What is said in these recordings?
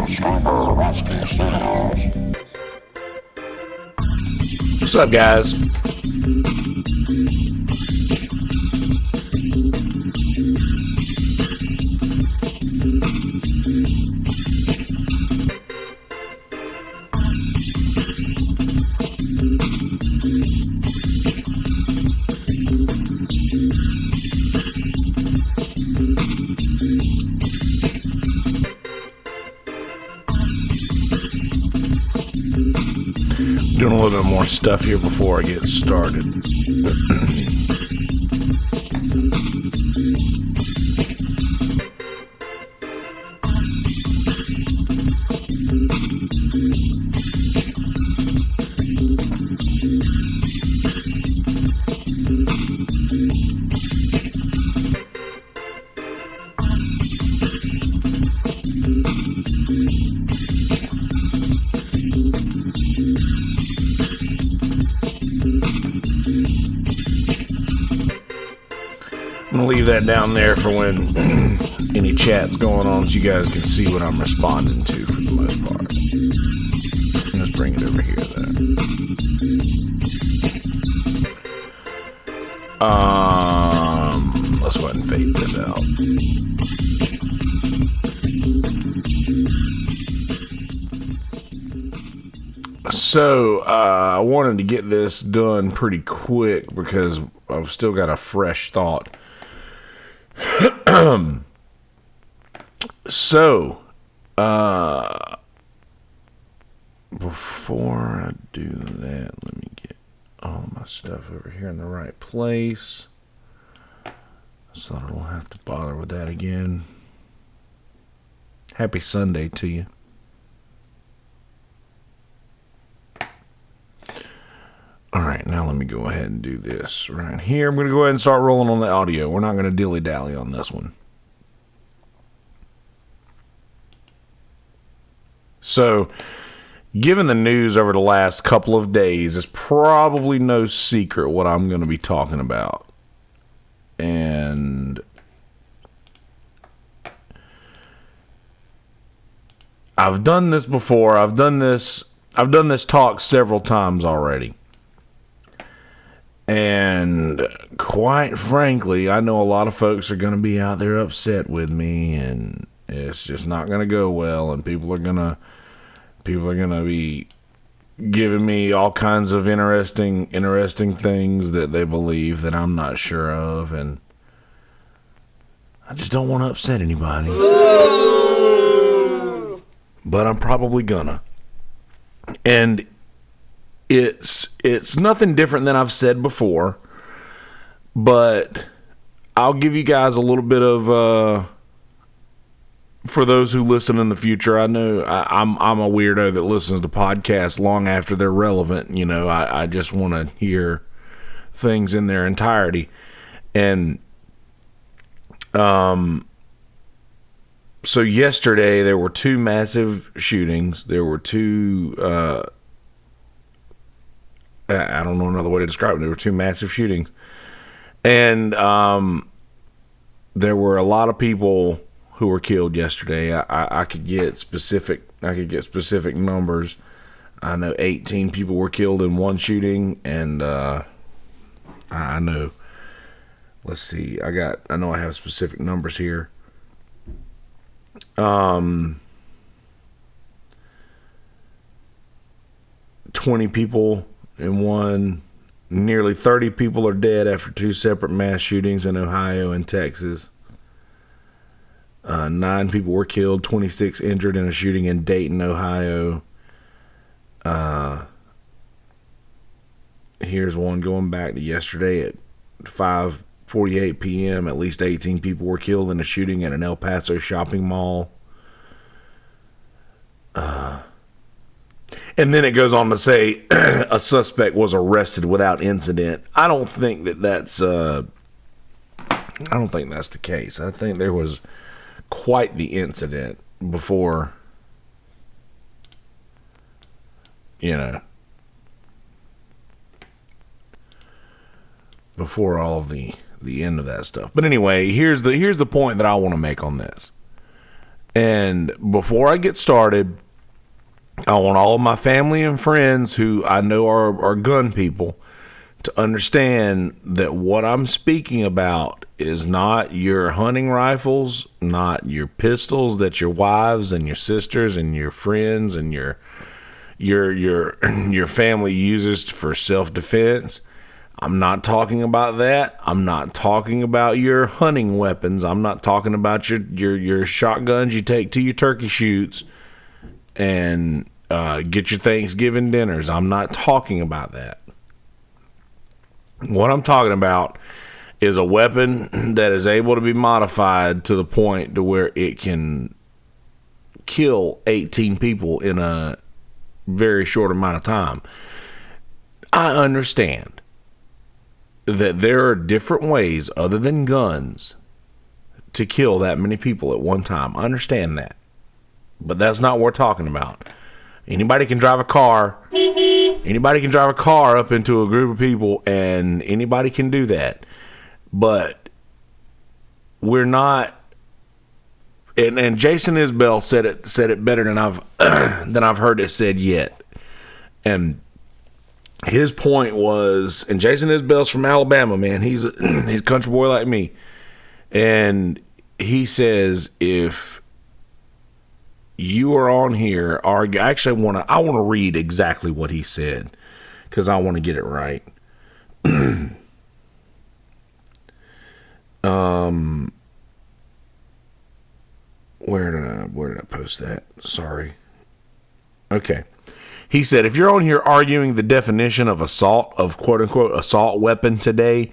What's up, guys? Doing a little bit more stuff here before I get started. I'm going to leave that down there for when any chat's going on so you guys can see what I'm responding to for the most part. Let's bring it over here then. Let's go ahead and fade this out. So, I wanted to get this done pretty quick because I've still got a fresh thought. So, before I do that, let me get all my stuff over here in the right place so I don't have to bother with that again. Happy Sunday to you. Alright, now let me go ahead and do this right here. I'm going to go ahead and start rolling on the audio. We're not going to dilly-dally on this one. So, given the news over the last couple of days, it's probably no secret what I'm going to be talking about. And I've done this before. I've done this talk several times already. And quite frankly, I know a lot of folks are going to be out there upset with me, and it's just not going to go well, and people are going to be giving me all kinds of interesting things that they believe that I'm not sure of, and I just don't want to upset anybody. But I'm probably gonna. And it's nothing different than I've said before, but I'll give you guys a little bit of for those who listen in the future. I know I'm a weirdo that listens to podcasts long after they're relevant. You know, I just want to hear things in their entirety. And so yesterday there were two massive shootings. There were two I don't know another way to describe it. There were two massive shootings. And there were a lot of people who were killed yesterday. I could get specific specific numbers. I know 18 people were killed in one shooting, and I know, let's see, I know I have specific numbers here. 20 people in one. Nearly 30 people are dead after two separate mass shootings in Ohio and Texas. 9 people were killed, 26 injured in a shooting in Dayton, Ohio. Here's one going back to yesterday at 5:48 p.m. At least 18 people were killed in a shooting at an El Paso shopping mall. And then it goes on to say a suspect was arrested without incident. I don't think that's the case. I think there was quite the incident before, before all of the end of that stuff. But anyway, here's the point that I want to make on this. And before I get started, I want all of my family and friends who I know are gun people to understand that what I'm speaking about is not your hunting rifles, not your pistols that your wives and your sisters and your friends and your family uses for self-defense. I'm not talking about that. I'm not talking about your hunting weapons. I'm not talking about your shotguns you take to your turkey shoots and get your Thanksgiving dinners. I'm not talking about that. What I'm talking about is a weapon that is able to be modified to the point to where it can kill 18 people in a very short amount of time. I understand that there are different ways other than guns to kill that many people at one time. I understand that. But that's not what we're talking about. Anybody can drive a car. Anybody can drive a car up into a group of people, and anybody can do that. But we're not. And Jason Isbell said it better than I've heard it said yet. And his point was, and Jason Isbell's from Alabama, man. He's a country boy like me. And he says, if you are on here argue, actually I want to read exactly what he said because I want to get it right. Where did I post that? Sorry. Okay. He said, if you're on here arguing the definition of assault, of quote unquote assault weapon today,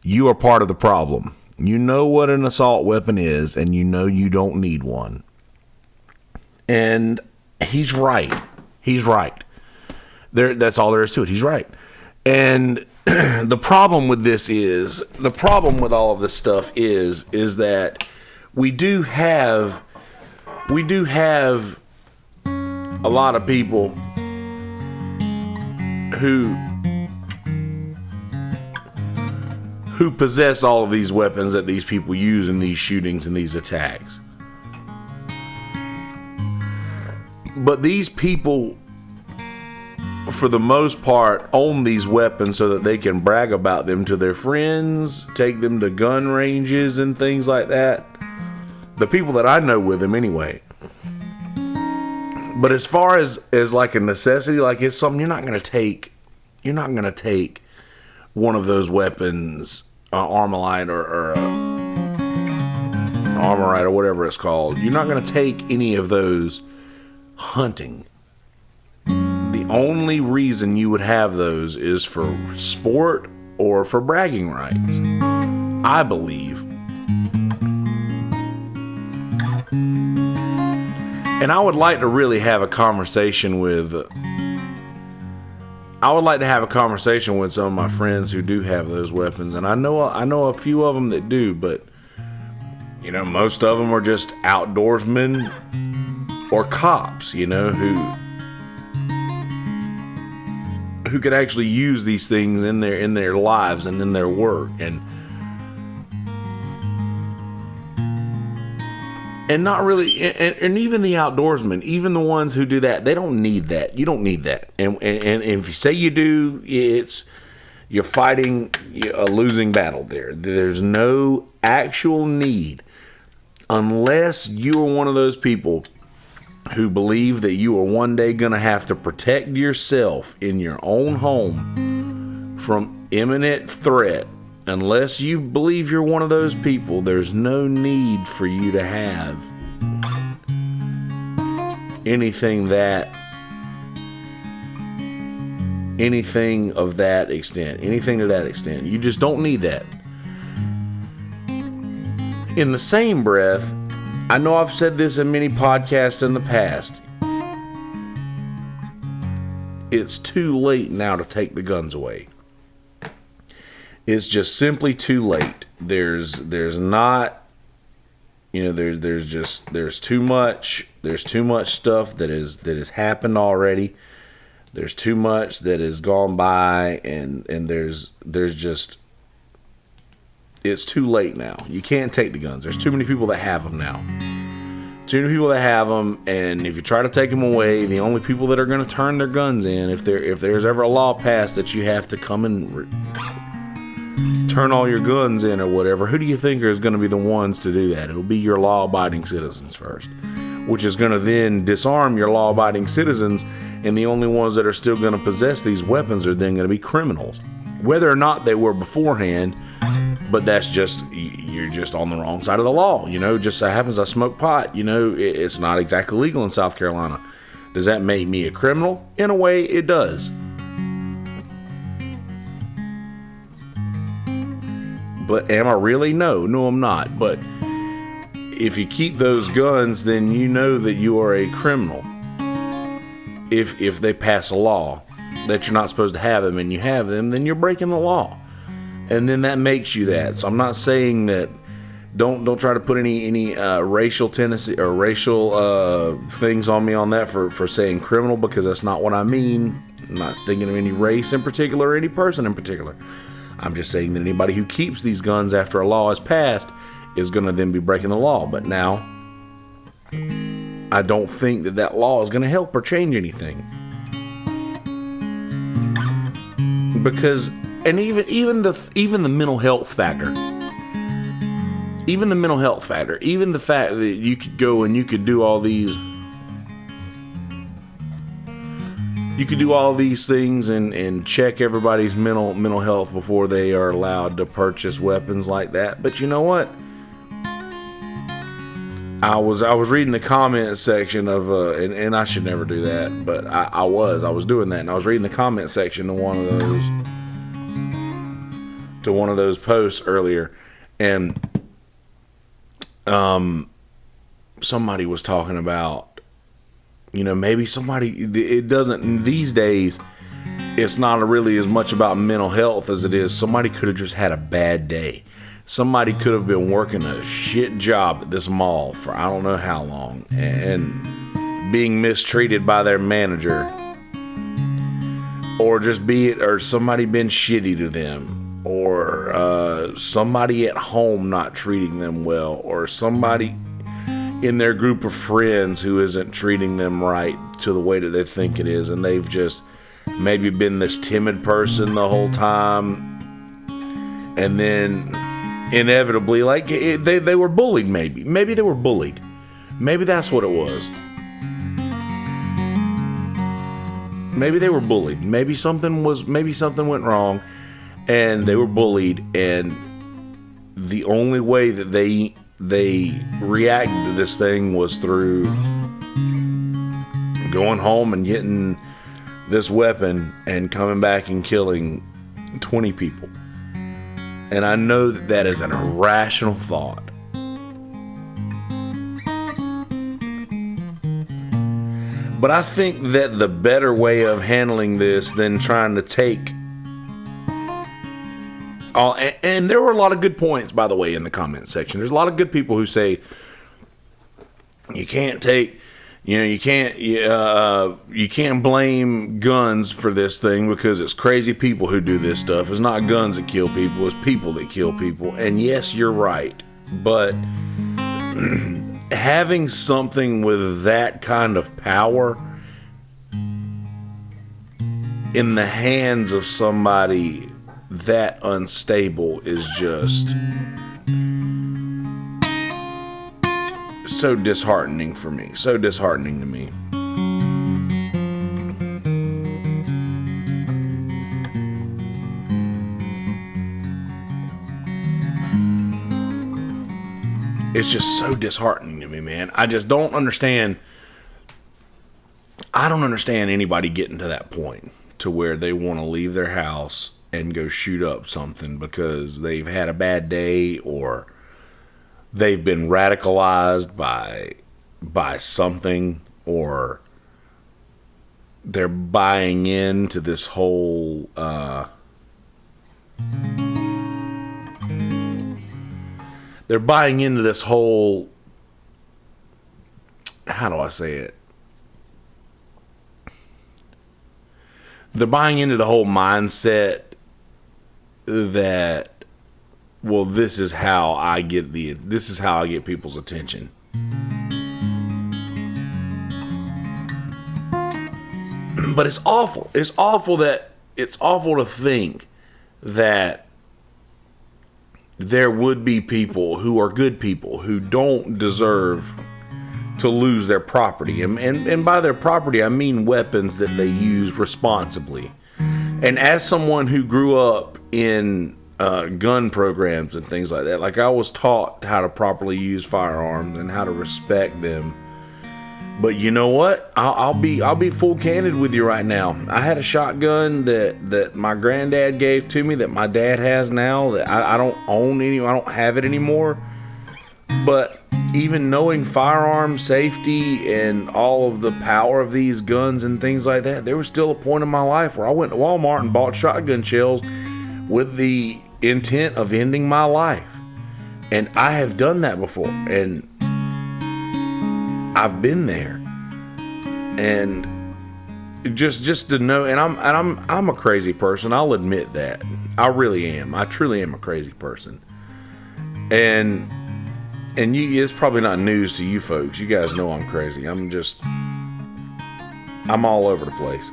you are part of the problem. You know what an assault weapon is, and you know you don't need one. And he's right. He's right. That's all there is to it. He's right. And the problem with all of this stuff is that we do have a lot of people who possess all of these weapons that these people use in these shootings and these attacks. But these people, for the most part, own these weapons so that they can brag about them to their friends, take them to gun ranges and things like that. The people that I know with them anyway. But as far as like a necessity, like it's something you're not going to take one of those weapons, Armalite or Armorite or whatever it's called. You're not going to take any of those hunting. The only reason you would have those is for sport or for bragging rights, I believe. And I would like to really have a conversation with some of my friends who do have those weapons, and I know a few of them that do, but you know, most of them are just outdoorsmen or cops, you know, who could actually use these things in their lives and in their work, and not really, and even the outdoorsmen, even the ones who do that, they don't need that. You don't need that. And if you say you do, you're fighting a losing battle there. There's no actual need, unless you are one of those people who believe that you are one day going to have to protect yourself in your own home from imminent threat. Unless you believe you're one of those people, there's no need for you to have anything to that extent. You just don't need that. In the same breath, I know I've said this in many podcasts in the past. It's too late now to take the guns away. It's just simply too late. There's not, you know, there's too much stuff that has happened already. There's too much that has gone by, and there's just, it's too late now. You can't take the guns. There's too many people that have them now. Too many people that have them, and if you try to take them away, the only people that are going to turn their guns in, if there's ever a law passed that you have to come and turn all your guns in or whatever, who do you think is going to be the ones to do that? It'll be your law-abiding citizens first, which is going to then disarm your law-abiding citizens, and the only ones that are still going to possess these weapons are then going to be criminals, whether or not they were beforehand. But that's just, you're just on the wrong side of the law. Just so happens I smoke pot. It's not exactly legal in South Carolina. Does that make me a criminal? In a way, it does. But am I really? No, I'm not. But if you keep those guns, then you know that you are a criminal. If they pass a law that you're not supposed to have them and you have them, then you're breaking the law. And then that makes you that. So I'm not saying that. Don't try to put any racial tendency or racial things on me on that for saying criminal, because that's not what I mean. I'm not thinking of any race in particular or any person in particular. I'm just saying that anybody who keeps these guns after a law is passed is going to then be breaking the law. But now, I don't think that law is going to help or change anything, because. And even the mental health factor, even the fact that you could go and you could do all these things and check everybody's mental health before they are allowed to purchase weapons like that. But you know what? I was reading the comment section of and I should never do that, but I was doing that, and I was reading the comment section of one of those posts earlier, and somebody was talking about, maybe it doesn't, these days, it's not really as much about mental health as it is somebody could have just had a bad day. Somebody could have been working a shit job at this mall for I don't know how long and being mistreated by their manager, or somebody been shitty to them, or somebody at home not treating them well, or somebody in their group of friends who isn't treating them right to the way that they think it is, and they've just maybe been this timid person the whole time, and then inevitably, like, they were bullied. Maybe they were bullied. Maybe that's what it was. Maybe they were bullied. Maybe something went wrong, and they were bullied, and the only way that they reacted to this thing was through going home and getting this weapon and coming back and killing 20 people. And I know that is an irrational thought. But I think that the better way of handling this than trying to take and there were a lot of good points, by the way, in the comment section. There's a lot of good people who say you can't blame guns for this thing because it's crazy people who do this stuff. It's not guns that kill people, it's people that kill people. And yes, you're right. But having something with that kind of power in the hands of somebody that unstable is just so disheartening for me. So disheartening to me. It's just so disheartening to me, man. I just don't understand. I don't understand anybody getting to that point to where they want to leave their house and go shoot up something because they've had a bad day, or they've been radicalized by something, or they're buying into this whole how do I say it? They're buying into the whole mindset that, well, this is how I get people's attention. But it's awful. It's awful to think that there would be people who are good people who don't deserve to lose their property. And by their property, I mean weapons that they use responsibly. And as someone who grew up in gun programs and things like that, like, I was taught how to properly use firearms and how to respect them. But you know what? I'll be full candid with you right now. I had a shotgun that my granddad gave to me that my dad has now that I don't own I don't have it anymore. But even knowing firearm safety and all of the power of these guns and things like that, there was still a point in my life where I went to Walmart and bought shotgun shells with the intent of ending my life. And I have done that before, and I've been there. And just to know, and I'm a crazy person. I'll admit that. I really am. I truly am a crazy person. And it's probably not news to you folks. You guys know I'm crazy. I'm all over the place.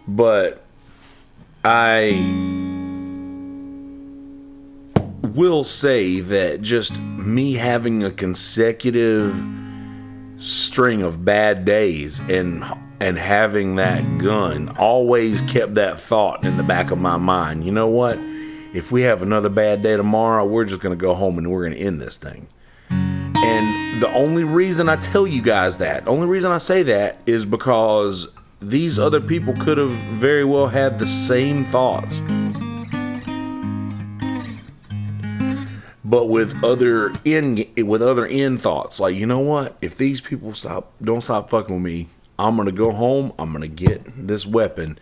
But I will say that just me having a consecutive string of bad days and having that gun always kept that thought in the back of my mind. You know what? If we have another bad day tomorrow, we're just going to go home and we're going to end this thing. And the only reason I tell you guys that, only reason I say that, is because these other people could have very well had the same thoughts, but with other end thoughts. Like, you know what? If these people don't stop fucking with me, I'm gonna go home. I'm gonna get this weapon,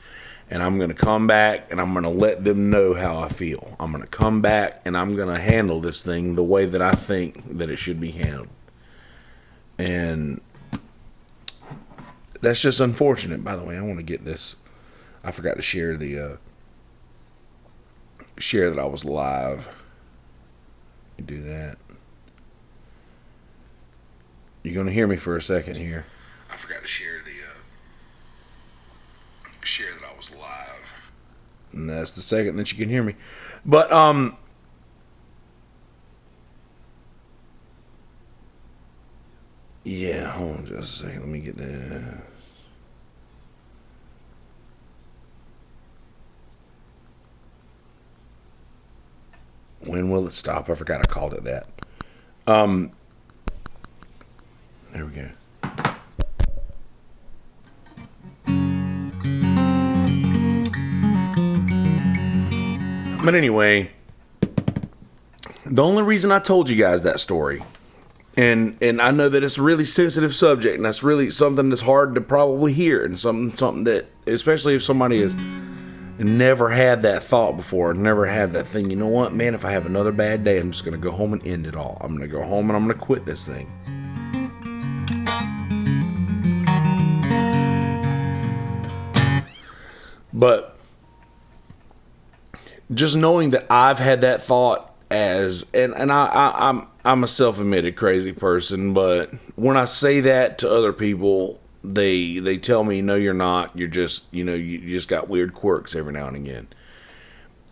and I'm gonna come back, and I'm gonna let them know how I feel. I'm gonna come back, and I'm gonna handle this thing the way that I think that it should be handled. And that's just unfortunate. By the way, I want to get this. I forgot to share that I was live. Do that. You're gonna hear me for a second here. I forgot to share that I was live, and that's the second that you can hear me. But yeah, hold on just a second. Let me get this. When will it stop? I forgot I called it that. There we go. But anyway, the only reason I told you guys that story, and I know that it's a really sensitive subject, and that's really something that's hard to probably hear, and something that, especially if somebody has never had that thought before, never had that thing, you know what, man, if I have another bad day, I'm just going to go home and end it all. I'm going to go home and I'm going to quit this thing. But just knowing that I've had that thought I'm a self-admitted crazy person, but when I say that to other people, they tell me, no, you're not. You're just, you just got weird quirks every now and again.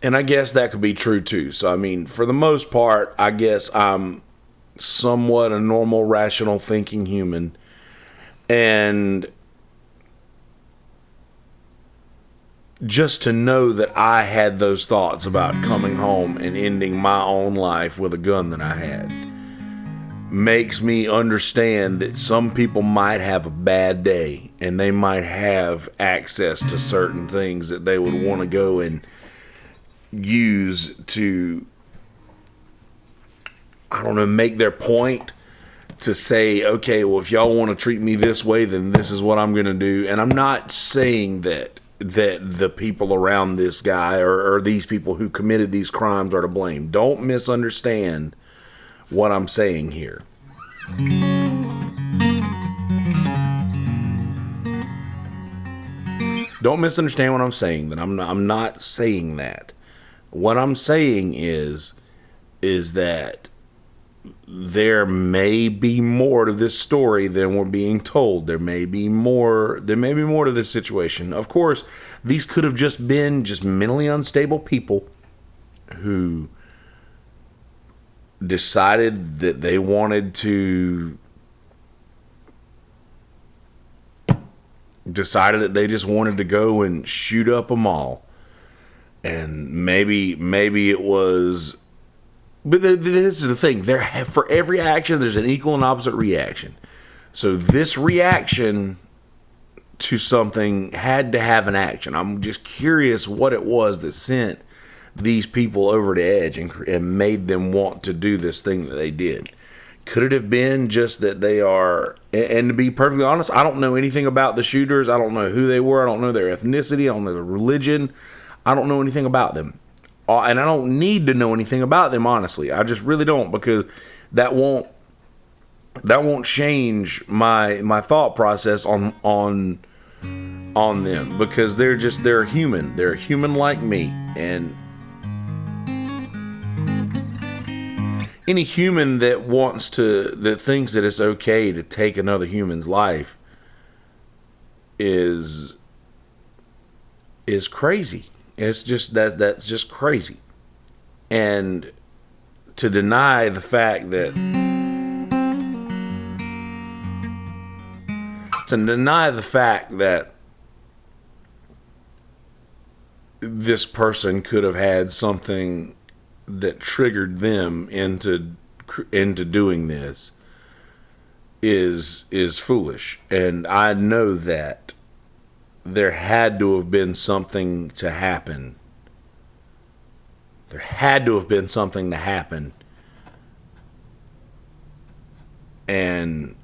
And I guess that could be true too. So, I mean, for the most part, I guess I'm somewhat a normal, rational thinking human. And just to know that I had those thoughts about coming home and ending my own life with a gun that I had makes me understand that some people might have a bad day and they might have access to certain things that they would want to go and use to, I don't know, make their point, to say, okay, well, if y'all want to treat me this way, then this is what I'm going to do. And I'm not saying that the people around this guy or these people who committed these crimes are to blame. Don't misunderstand what I'm saying here. Don't misunderstand what I'm saying. That I'm not saying that. What I'm saying is that there may be more to this story than we're being told. There may be more to this situation. Of course, these could have just been mentally unstable people who decided that they wanted to just wanted to go and shoot up a mall. And maybe it was. But this is the thing. For every action, there's an equal and opposite reaction. So this reaction to something had to have an action. I'm just curious what it was that sent these people over the edge and made them want to do this thing that they did. Could it have been just that they are, and to be perfectly honest, I don't know anything about the shooters. I don't know who they were. I don't know their ethnicity. I don't know their religion. I don't know anything about them. And I don't need to know anything about them, honestly. I just really don't, because that won't change my thought process on them, because they're human. They're human like me. And any human that thinks that it's okay to take another human's life is crazy. It's just that's just crazy. And to deny the fact that this person could have had something that triggered them into doing this is foolish. And I know that there had to have been something to happen. There had to have been something to happen. And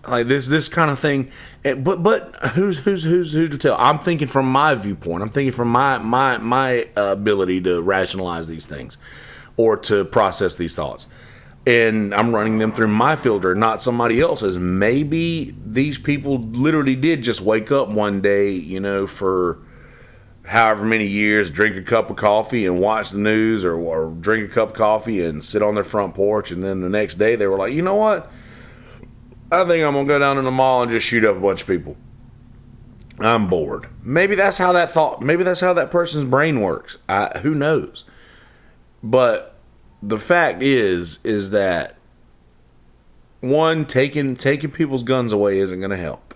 like this kind of thing, but who's to tell? I'm thinking from my viewpoint. I'm thinking from my ability to rationalize these things or to process these thoughts. And I'm running them through my filter, not somebody else's. Maybe these people literally did just wake up one day, for however many years, drink a cup of coffee and watch the news, or drink a cup of coffee and sit on their front porch. And then the next day they were like, you know what? I think I'm going to go down in the mall and just shoot up a bunch of people. I'm bored. Maybe that's how that person's brain works. Who knows? But the fact is that, one, taking people's guns away isn't going to help.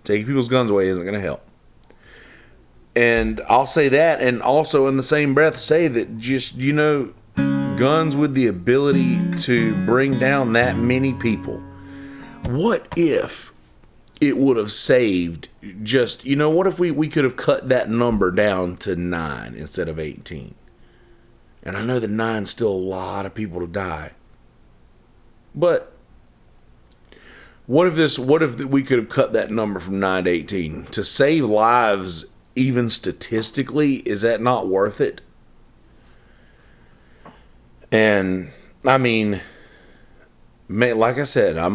Taking people's guns away isn't going to help. And I'll say that, and also in the same breath say that just, guns with the ability to bring down that many people. What if it would have saved just, what if we could have cut that number down to 9 instead of 18? And I know that 9's still a lot of people to die. But what if we could have cut that number from 9 to 18? To save lives, even statistically, is that not worth it? And I mean, like I said, I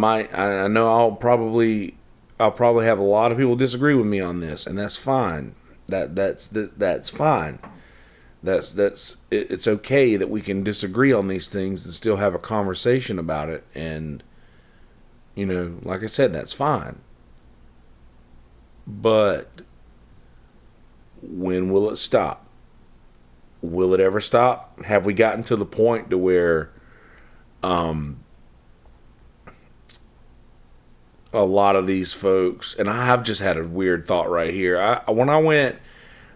know I'll probably have a lot of people disagree with me on this, and that's fine. That's fine. It's okay that we can disagree on these things and still have a conversation about it. And, like I said, that's fine. But when will it stop? Will it ever stop? Have we gotten to the point to where, a lot of these folks, and I have just had a weird thought right here.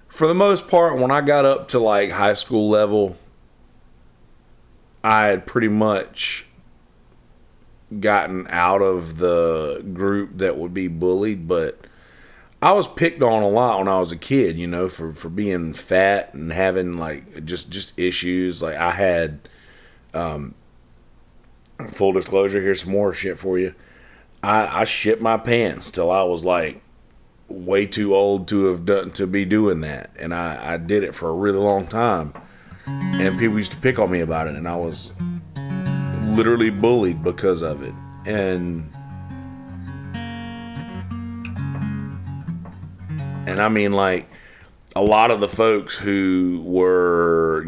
For the most part, when I got up to like high school level, I had pretty much gotten out of the group that would be bullied, but I was picked on a lot when I was a kid, for being fat and having like just issues. Like I had, full disclosure, here's some more shit for you. I shit my pants till I was like way too old to be doing that, and I did it for a really long time, and people used to pick on me about it, and I was literally bullied because of it. And I mean, like, a lot of the folks who were,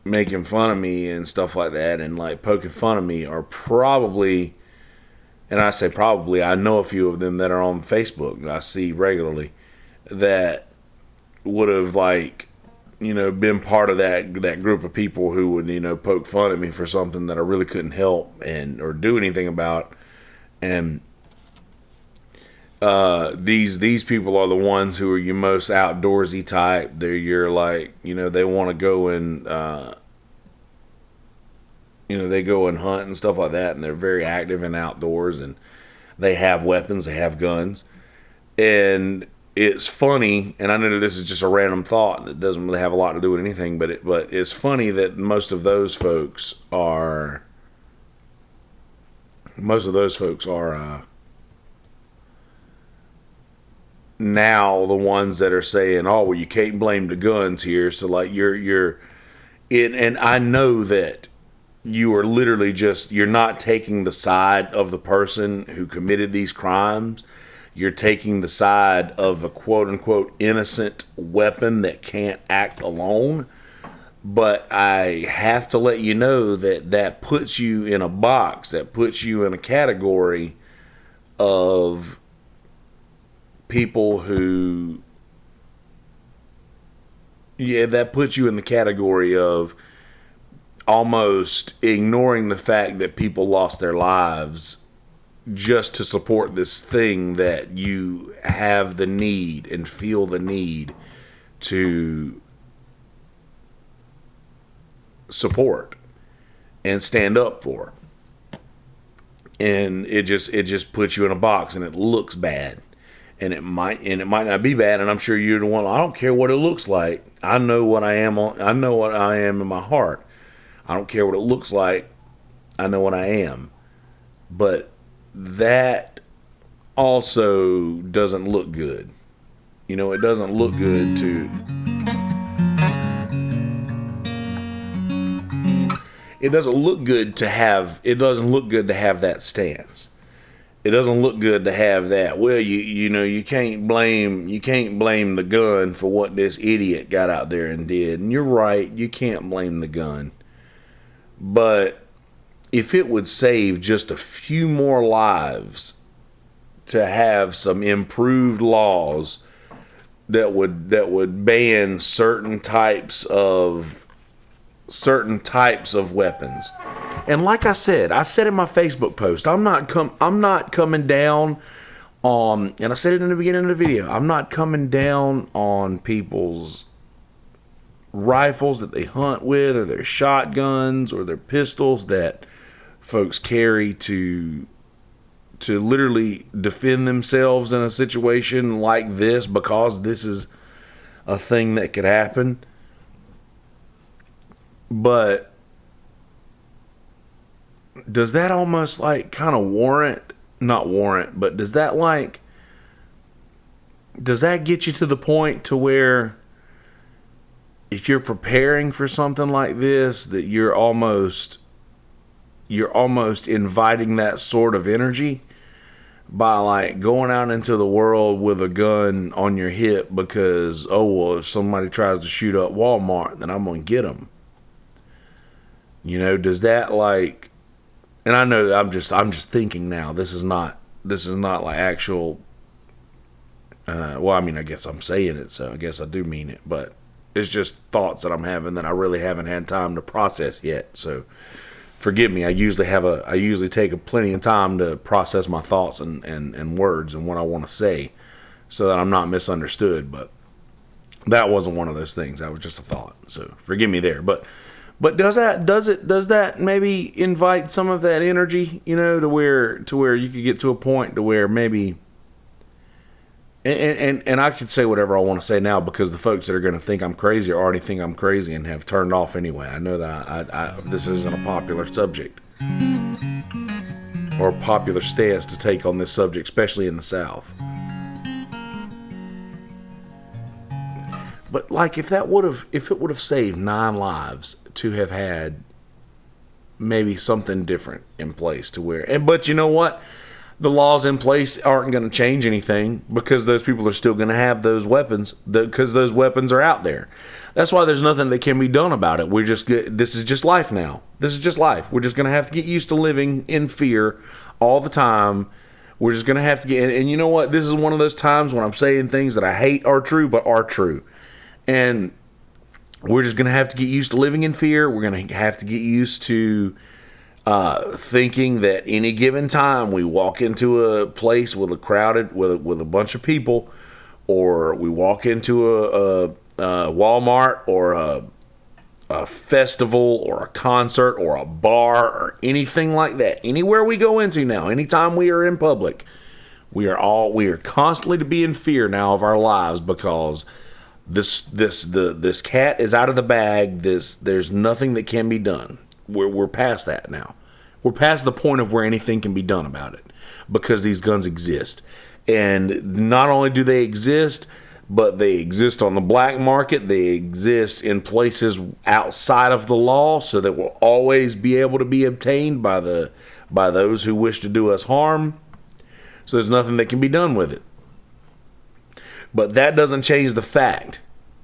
making fun of me and stuff like that and like poking fun of me are probably, and I say probably, I know a few of them that are on Facebook that I see regularly that would have like, been part of that group of people who would, poke fun at me for something that I really couldn't help or do anything about. And these people are the ones who are your most outdoorsy type. You're like, they want to go and they go and hunt and stuff like that, and they're very active in outdoors, and they have weapons, they have guns. And it's funny, and I know that this is just a random thought that doesn't really have a lot to do with anything, but it's funny that most of those folks are now the ones that are saying, "Oh, well, you can't blame the guns here." So like you're it, and I know that you are literally you're not taking the side of the person who committed these crimes. You're taking the side of a quote-unquote innocent weapon that can't act alone. But I have to let you know that puts you in a box, that puts you in a category of people who... Yeah, that puts you in the category of almost ignoring the fact that people lost their lives just to support this thing that you have the need and feel the need to support and stand up for. And it just puts you in a box, and it looks bad. And it might not be bad, and I'm sure you're the one. I don't care what it looks like. I know what I am. I know what I am in my heart. I don't care what it looks like. I know what I am. But that also doesn't look good. It doesn't look good to... It doesn't look good to have that stance. It doesn't look good to have that. Well, you can't blame the gun for what this idiot got out there and did. And you're right, you can't blame the gun. But if it would save just a few more lives to have some improved laws that would ban certain types of weapons. And like I said in my Facebook post, I'm not coming down on, and I said it in the beginning of the video, I'm not coming down on people's rifles that they hunt with, or their shotguns, or their pistols that folks carry to literally defend themselves in a situation like this, because this is a thing that could happen. But does that almost like kind of not warrant, but does that get you to the point to where if you're preparing for something like this, that you're almost inviting that sort of energy by like going out into the world with a gun on your hip because, oh, well, if somebody tries to shoot up Walmart, then I'm going to get them. Does that like, and I know that I'm just thinking now, this is not like actual, well, I mean, I guess I'm saying it, so I guess I do mean it, but it's just thoughts that I'm having that I really haven't had time to process yet. So forgive me. I usually take plenty of time to process my thoughts and words and what I want to say so that I'm not misunderstood. But that wasn't one of those things. That was just a thought. So forgive me there. But does that maybe invite some of that energy, to where you could get to a point to where maybe, and I could say whatever I want to say now because the folks that are going to think I'm crazy already think I'm crazy and have turned off anyway. I know that this isn't a popular subject or a popular stance to take on this subject, especially in the South. But like if it would have saved 9 lives to have had maybe something different in place to where, but you know what? The laws in place aren't going to change anything because those people are still going to have those weapons because those weapons are out there. That's why there's nothing that can be done about it. This is just life now. This is just life. We're just going to have to get used to living in fear all the time. We're just going to have to get, and you know what? This is one of those times when I'm saying things that I hate are true, but are true. And we're just going to have to get used to living in fear. We're going to have to get used to thinking that any given time we walk into a place with a bunch of people, or we walk into a Walmart or a festival or a concert or a bar or anything like that. Anywhere we go into now, anytime we are in public, we are constantly to be in fear now of our lives, because this cat is out of the bag. There's nothing that can be done. We're past that now. We're past the point of where anything can be done about it, because these guns exist. And not only do they exist, but they exist on the black market. They exist in places outside of the law, so that will always be able to be obtained by those who wish to do us harm. So there's nothing that can be done with it. But that doesn't change the fact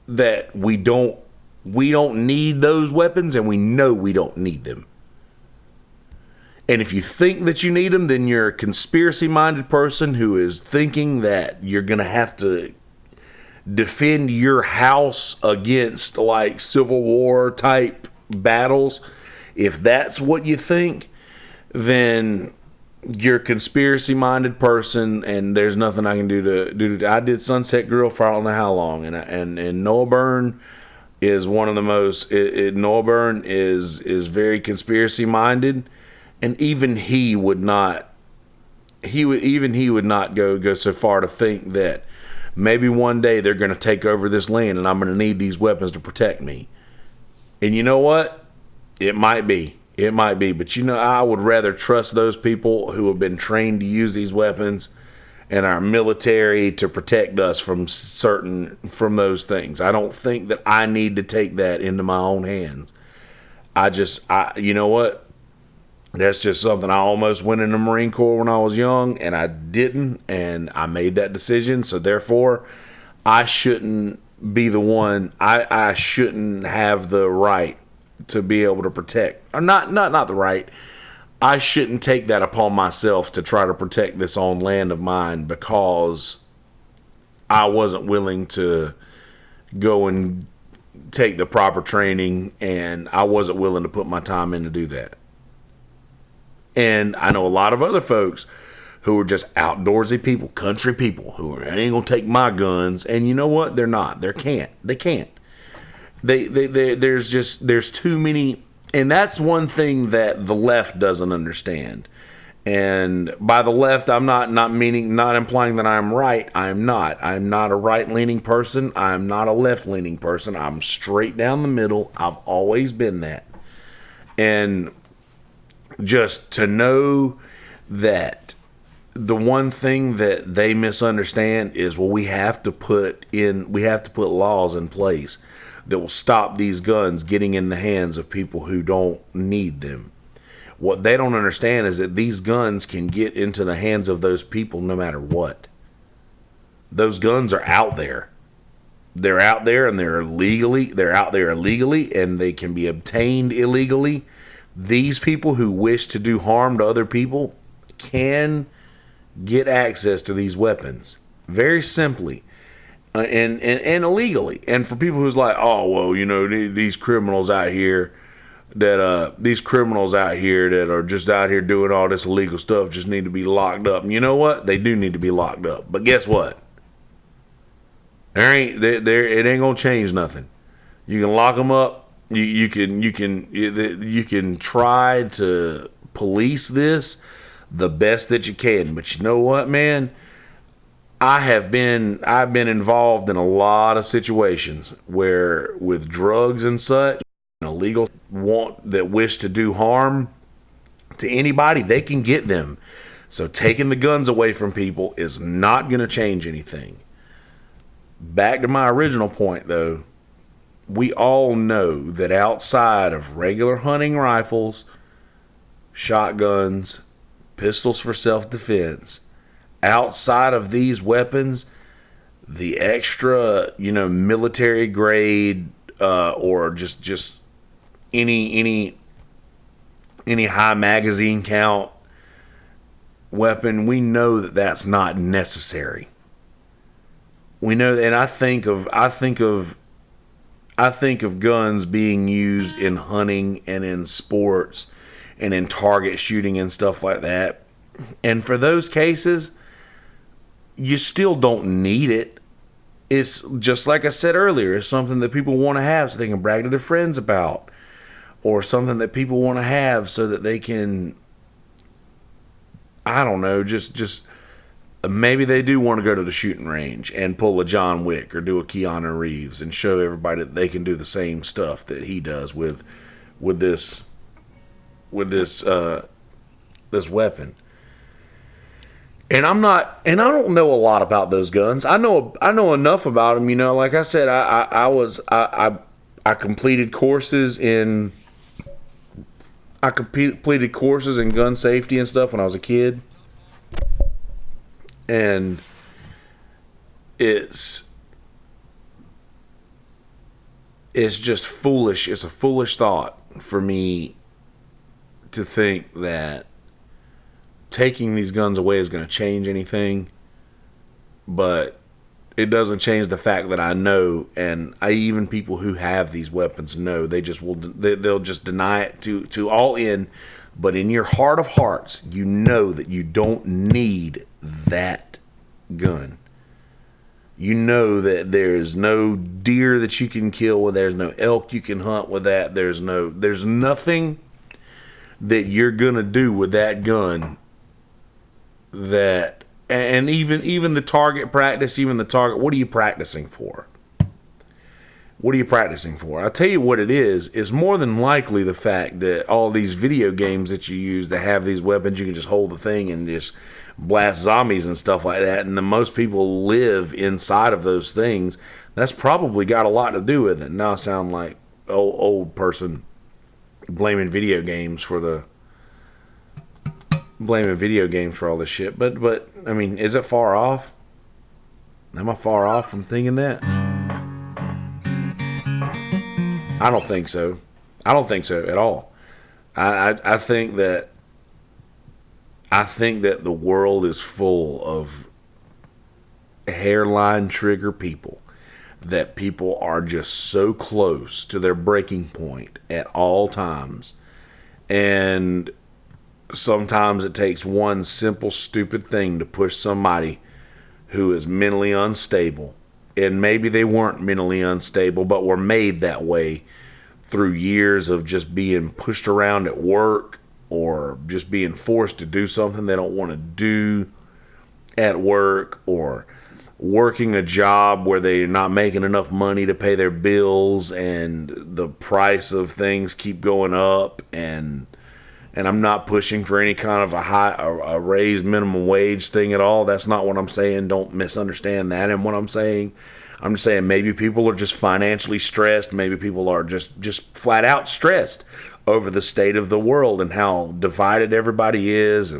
that we don't need those weapons, and we know we don't need them. And if you think that you need them, then you're a conspiracy-minded person who is thinking that you're going to have to defend your house against like Civil War type battles. If that's what you think, then you're a conspiracy-minded person, and there's nothing I can do to. I did Sunset Grill for I don't know how long, and Noah Byrne is one of the most. Noah Byrne is very conspiracy-minded. And even he would not go so far to think that maybe one day they're going to take over this land and I'm going to need these weapons to protect me. And you know what? It might be. But I would rather trust those people who have been trained to use these weapons and our military to protect us from those things. I don't think that I need to take that into my own hands. You know what? That's just something. I almost went in the Marine Corps when I was young, and I didn't, and I made that decision. So therefore, I shouldn't be the one. I shouldn't have the right to be able to protect, or not the right. I shouldn't take that upon myself to try to protect this own land of mine, because I wasn't willing to go and take the proper training, and I wasn't willing to put my time in to do that. And I know a lot of other folks who are just outdoorsy people, country people, who ain't gonna take my guns. And you know what? They're not. They can't. There's too many. And that's one thing that the left doesn't understand. And by the left, I'm not implying that I'm right. I'm not a right-leaning person. I'm not a left-leaning person. I'm straight down the middle. I've always been that. And just to know that the one thing that they misunderstand is, well, we have to put laws in place that will stop these guns getting in the hands of people who don't need them. What they don't understand is that these guns can get into the hands of those people no matter what. Those guns are out there. They're out there, and they're out there illegally, and they can be obtained illegally. These people who wish to do harm to other people can get access to these weapons very simply and illegally. And for people who's like, oh, well, these criminals out here that are just out here doing all this illegal stuff just need to be locked up. And you know what? They do need to be locked up. But guess what? It ain't gonna change nothing. You can lock them up. You can try to police this the best that you can, but you know what, man? I've been involved in a lot of situations where, with drugs and such, illegal that wish to do harm to anybody, they can get them. So taking the guns away from people is not going to change anything. Back to my original point, though. We all know that outside of regular hunting rifles, shotguns, pistols for self-defense, outside of these weapons, the extra, military grade or just any high magazine count weapon, we know that that's not necessary. We know, and I think of guns being used in hunting and in sports and in target shooting and stuff like that. And for those cases, you still don't need it. It's just like I said earlier, it's something that people want to have so they can brag to their friends about, or something that people want to have so that they can, I don't know, just maybe they do want to go to the shooting range and pull a John Wick or do a Keanu Reeves and show everybody that they can do the same stuff that he does with this weapon. And I don't know a lot about those guns. I know enough about them. Like I said, I completed courses in gun safety and stuff when I was a kid. And it's just foolish. It's a foolish thought for me to think that taking these guns away is going to change anything. But it doesn't change the fact that I know, and even people who have these weapons know, they'll just deny it to all in. But in your heart of hearts, you know that you don't need that gun. You know that there's no deer that you can kill with, there's no elk you can hunt with that. There's nothing that you're gonna do with that gun that, and even the target practice, what are you practicing for? What are you practicing for? I'll tell you what it is. It's more than likely the fact that all these video games that you use to have these weapons, you can just hold the thing and just blast zombies and stuff like that. And most people live inside of those things. That's probably got a lot to do with it. Now I sound like old person blaming video games for all this shit. But I mean, is it far off? Am I far off from thinking that? I don't think so. I don't think so at all. I think that the world is full of hairline trigger people, that people are just so close to their breaking point at all times. And sometimes it takes one simple stupid thing to push somebody who is mentally unstable. And maybe they weren't mentally unstable, but were made that way through years of just being pushed around at work, or just being forced to do something they don't want to do at work, or working a job where they're not making enough money to pay their bills, and the price of things keep going up. And I'm not pushing for any kind of a raised minimum wage thing at all. That's not what I'm saying. Don't misunderstand that. And what I'm just saying maybe people are just financially stressed. Maybe people are just flat out stressed over the state of the world and how divided everybody is,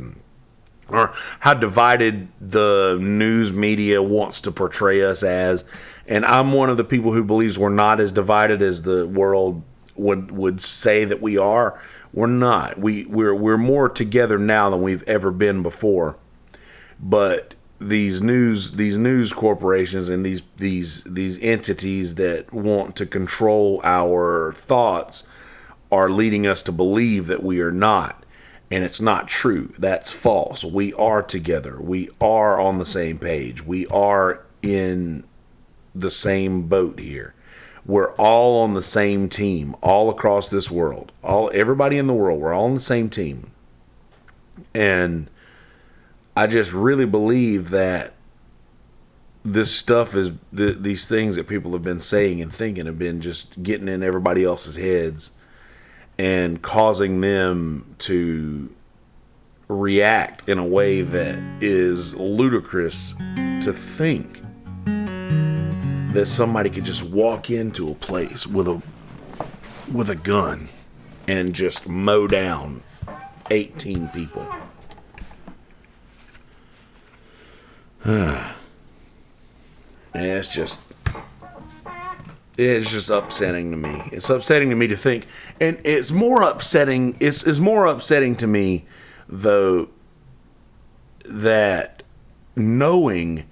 or how divided the news media wants to portray us as. And I'm one of the people who believes we're not as divided as the world would say that we are. We're not. We're more together now than we've ever been before. But these news corporations and these entities that want to control our thoughts are leading us to believe that we are not. And it's not true. That's false. We are together. We are on the same page. We are in the same boat here. We're all on the same team all across this world. Everybody in the world, we're all on the same team. And I just really believe that this stuff is, these things that people have been saying and thinking have been just getting in everybody else's heads and causing them to react in a way that is ludicrous, to think that somebody could just walk into a place with a gun and just mow down 18 people. And it's just, It's just upsetting to me. It's upsetting to me to think, and it's more upsetting. It's more upsetting to me, though, that knowing,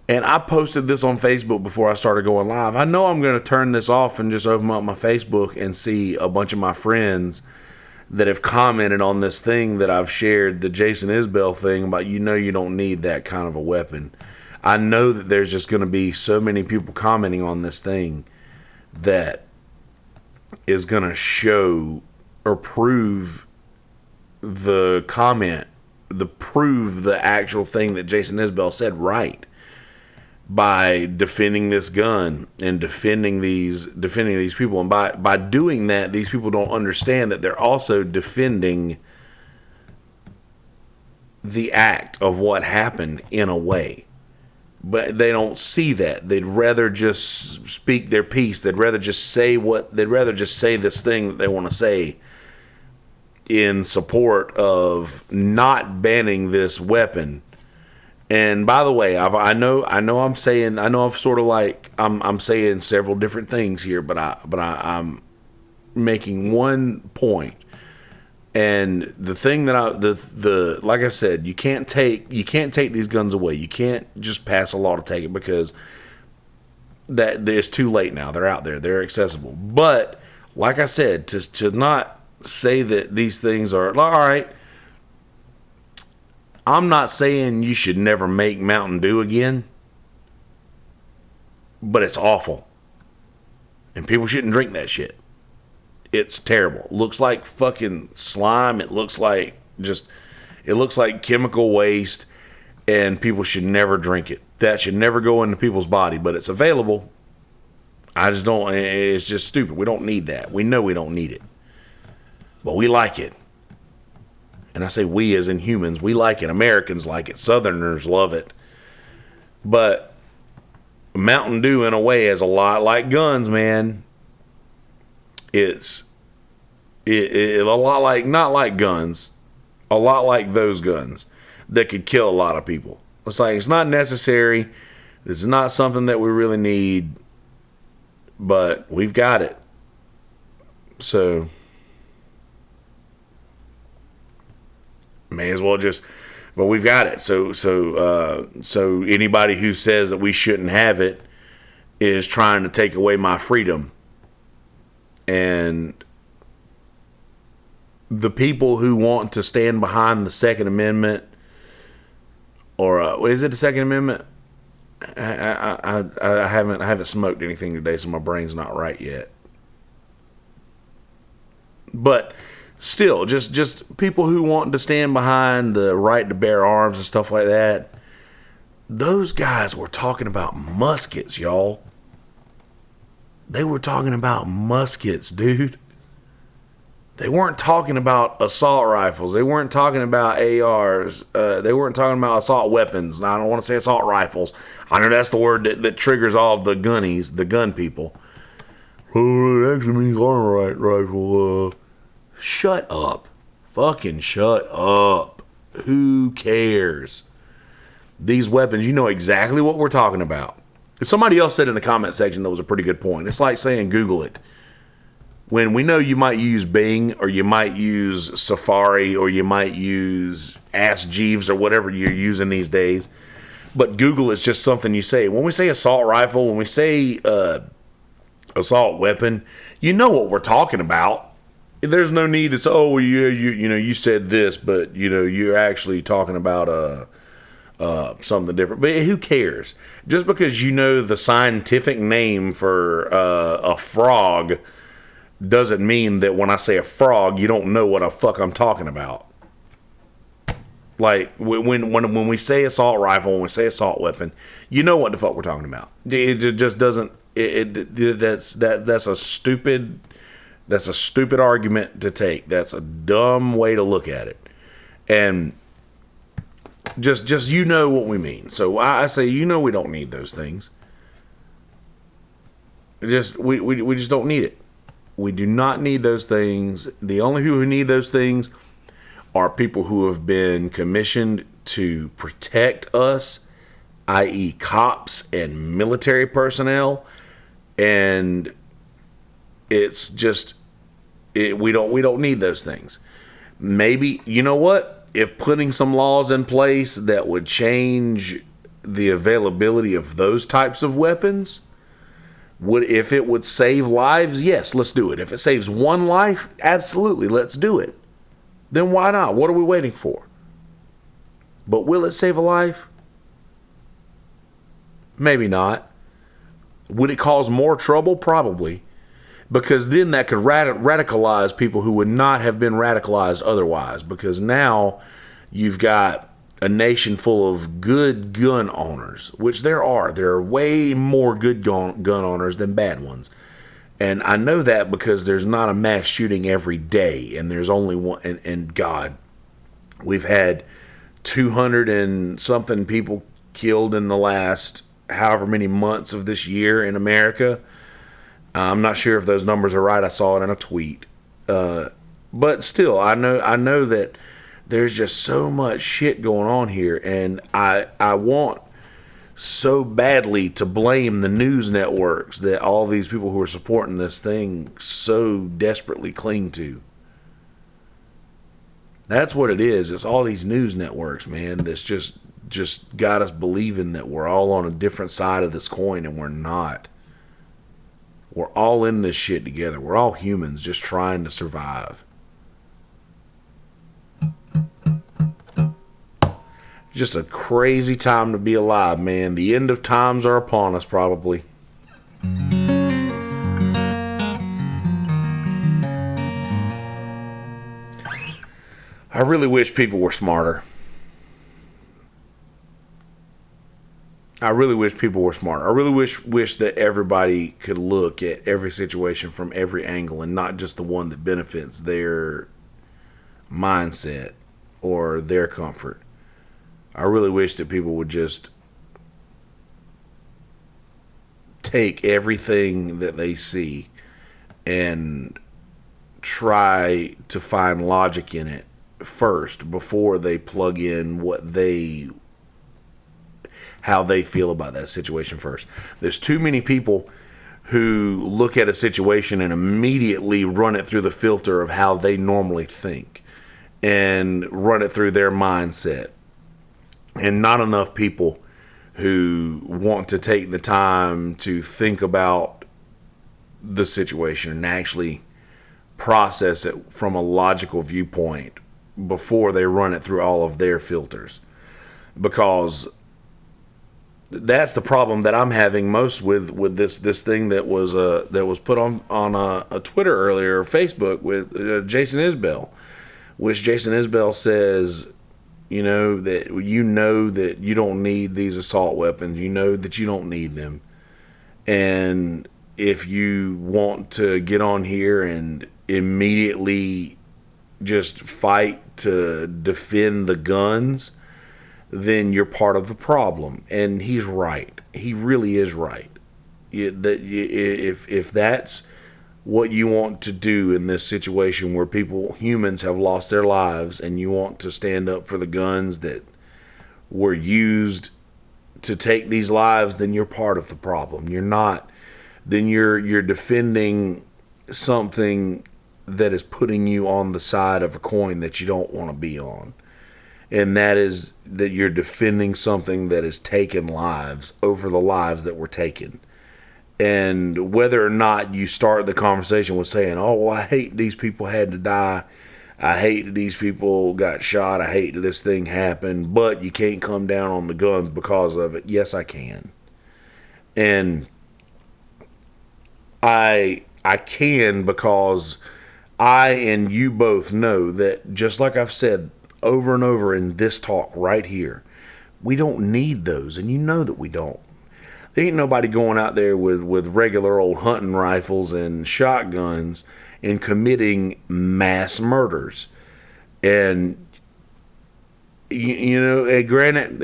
and I posted this on Facebook before I started going live. I know I'm going to turn this off and just open up my Facebook and see a bunch of my friends that have commented on this thing that I've shared, the Jason Isbell thing about, you don't need that kind of a weapon. I know that there's just going to be so many people commenting on this thing that is going to show or prove the comment, prove the actual thing that Jason Isbell said right, by defending this gun and defending these people. And by doing that, these people don't understand that they're also defending the act of what happened in a way. But they don't see that. They'd rather just speak their piece. They'd rather just say this thing that they want to say in support of not banning this weapon. And by the way, I'm saying several different things here, but I'm making one point. And the thing that like I said, you can't take these guns away. You can't just pass a law to take it, because that it's too late now. They're out there. They're accessible. But like I said, to not say that these things are all right. I'm not saying you should never make Mountain Dew again, but it's awful. And people shouldn't drink that shit. It's terrible. It looks like fucking slime. It looks like chemical waste, and people should never drink it. That should never go into people's body, but it's available. It's just stupid. We don't need that. We know we don't need it. But we like it. And I say we as in humans, we like it. Americans like it. Southerners love it. But Mountain Dew, in a way, is a lot like guns, man. It's a lot like, not like guns, a lot like those guns that could kill a lot of people. It's like, it's not necessary. This is not something that we really need, but we've got it. So may as well but we've got it. So anybody who says that we shouldn't have it is trying to take away my freedom. And the people who want to stand behind the Second Amendment, or is it the Second Amendment? I haven't smoked anything today, so my brain's not right yet. But still, just people who want to stand behind the right to bear arms and stuff like that. Those guys were talking about muskets, y'all. They were talking about muskets, dude. They weren't talking about assault rifles. They weren't talking about ARs. They weren't talking about assault weapons. Now, I don't want to say assault rifles. I know that's the word that triggers all of the gunnies, the gun people. Oh, it actually means armor rifle. Shut up. Fucking shut up. Who cares? These weapons, you know exactly what we're talking about. Somebody else said in the comment section that was a pretty good point. It's like saying Google it. When we know you might use Bing, or you might use Safari, or you might use Ask Jeeves, or whatever you're using these days. But Google is just something you say. When we say assault rifle, when we say assault weapon, you know what we're talking about. There's no need to say, oh, yeah, you said this, but you're actually talking about something different. But who cares? Just because you know the scientific name for a frog doesn't mean that when I say a frog, you don't know what the fuck I'm talking about. Like when we say assault rifle, when we say assault weapon, you know what the fuck we're talking about. It just doesn't. That's a stupid. That's a stupid argument to take. That's a dumb way to look at it. And just what we mean. So I say, we don't need those things. We just don't need it. We do not need those things. The only people who need those things are people who have been commissioned to protect us, i.e. cops and military personnel. And it's just, we don't need those things. Maybe, you know what? If putting some laws in place that would change the availability of those types of weapons, if it would save lives, yes, let's do it. If it saves one life, absolutely, let's do it. Then why not? What are we waiting for? But will it save a life? Maybe not. Would it cause more trouble? Probably. Because then that could radicalize people who would not have been radicalized otherwise. Because now you've got a nation full of good gun owners, which there are. There are way more good gun owners than bad ones. And I know that because there's not a mass shooting every day. And there's only one. And God, we've had 200 and something people killed in the last however many months of this year in America. I'm not sure if those numbers are right. I saw it in a tweet. But still, I know that there's just so much shit going on here. And I want so badly to blame the news networks that all these people who are supporting this thing so desperately cling to. That's what it is. It's all these news networks, man, that's just got us believing that we're all on a different side of this coin, and we're not. We're all in this shit together. We're all humans just trying to survive. Just a crazy time to be alive, man. The end of times are upon us, probably. I really wish people were smarter. I really wish people were smarter. I really wish that everybody could look at every situation from every angle and not just the one that benefits their mindset or their comfort. I really wish that people would just take everything that they see and try to find logic in it first before they plug in how they feel about that situation first. There's too many people who look at a situation and immediately run it through the filter of how they normally think and run it through their mindset. And not enough people who want to take the time to think about the situation and actually process it from a logical viewpoint before they run it through all of their filters. Because that's the problem that I'm having most with this thing that was put on a Twitter earlier, or Facebook, with Jason Isbell, which Jason Isbell says, that you don't need these assault weapons. You know that you don't need them. And if you want to get on here and immediately just fight to defend the guns, then you're part of the problem. And he's right. He really is right. If that's what you want to do in this situation where humans have lost their lives, and you want to stand up for the guns that were used to take these lives, then you're part of the problem. You're not. Then you're defending something that is putting you on the side of a coin that you don't want to be on. And that is that you're defending something that has taken lives over the lives that were taken. And whether or not you start the conversation with saying, oh, well, I hate these people had to die. I hate that these people got shot. I hate that this thing happened. But you can't come down on the guns because of it. Yes, I can. And I can, because I and you both know that, just like I've said over and over in this talk right here, we don't need those. And you know that we don't. There ain't nobody going out there with regular old hunting rifles and shotguns and committing mass murders. And, granted,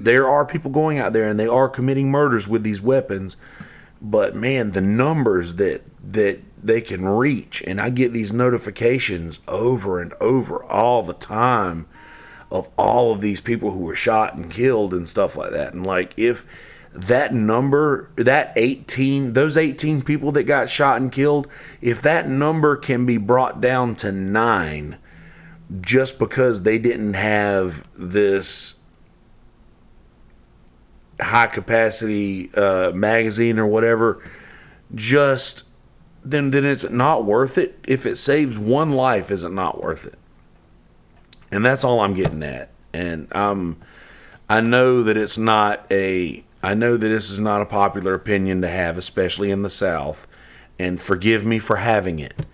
there are people going out there and they are committing murders with these weapons. But, man, the numbers that they can reach, and I get these notifications over and over all the time of all of these people who were shot and killed and stuff like that. And, like, if that number, those 18 people that got shot and killed, if that number can be brought down to 9 just because they didn't have this high capacity magazine or whatever, just then it's not worth it. If it saves one life, is it not worth it? And that's all I'm getting at. And I know that this is not a popular opinion to have, especially in the South, and forgive me for having it.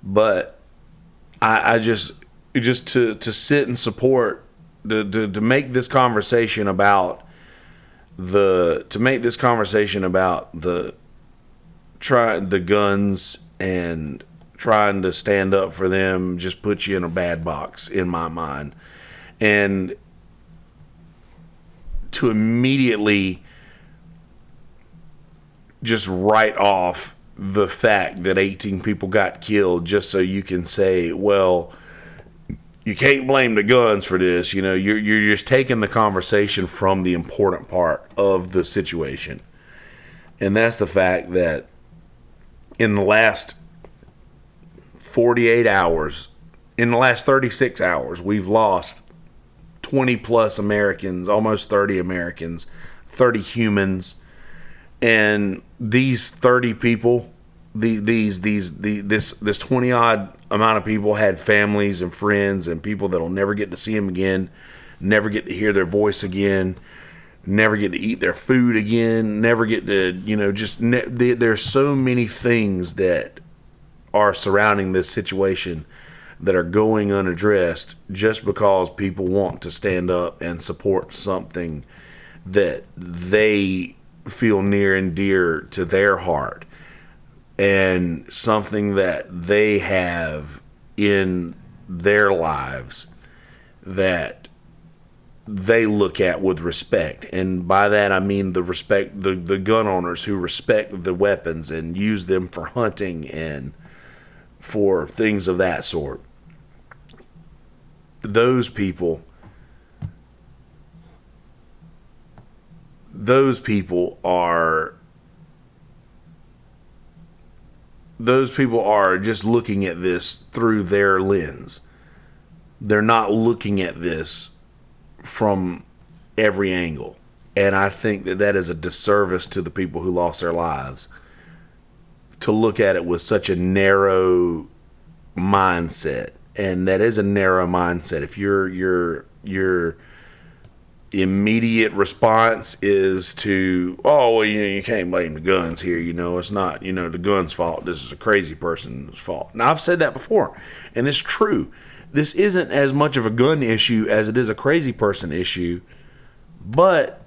But I just to sit and support, to make this conversation about the guns and trying to stand up for them just puts you in a bad box in my mind. And to immediately just write off the fact that 18 people got killed just so you can say, well, you can't blame the guns for this. You know, you're just taking the conversation from the important part of the situation. And that's the fact that in the last 48 hours, in the last 36 hours, we've lost 20 plus Americans, almost 30 Americans, 30 humans. And these 30 people, this 20 odd amount of people had families and friends and people that'll never get to see them again, never get to hear their voice again, never get to eat their food again, never get to, there's so many things that are surrounding this situation that are going unaddressed just because people want to stand up and support something that they feel near and dear to their heart, and something that they have in their lives that they look at with respect. And by that I mean the gun owners who respect the weapons and use them for hunting and for things of that sort. Those people are just looking at this through their lens. They're not looking at this from every angle. And I think that is a disservice to the people who lost their lives, to look at it with such a narrow mindset. And that is a narrow mindset. If your immediate response is to, oh, well, you can't blame the guns here. It's not, the gun's fault. This is a crazy person's fault. Now, I've said that before, and it's true. This isn't as much of a gun issue as it is a crazy person issue. But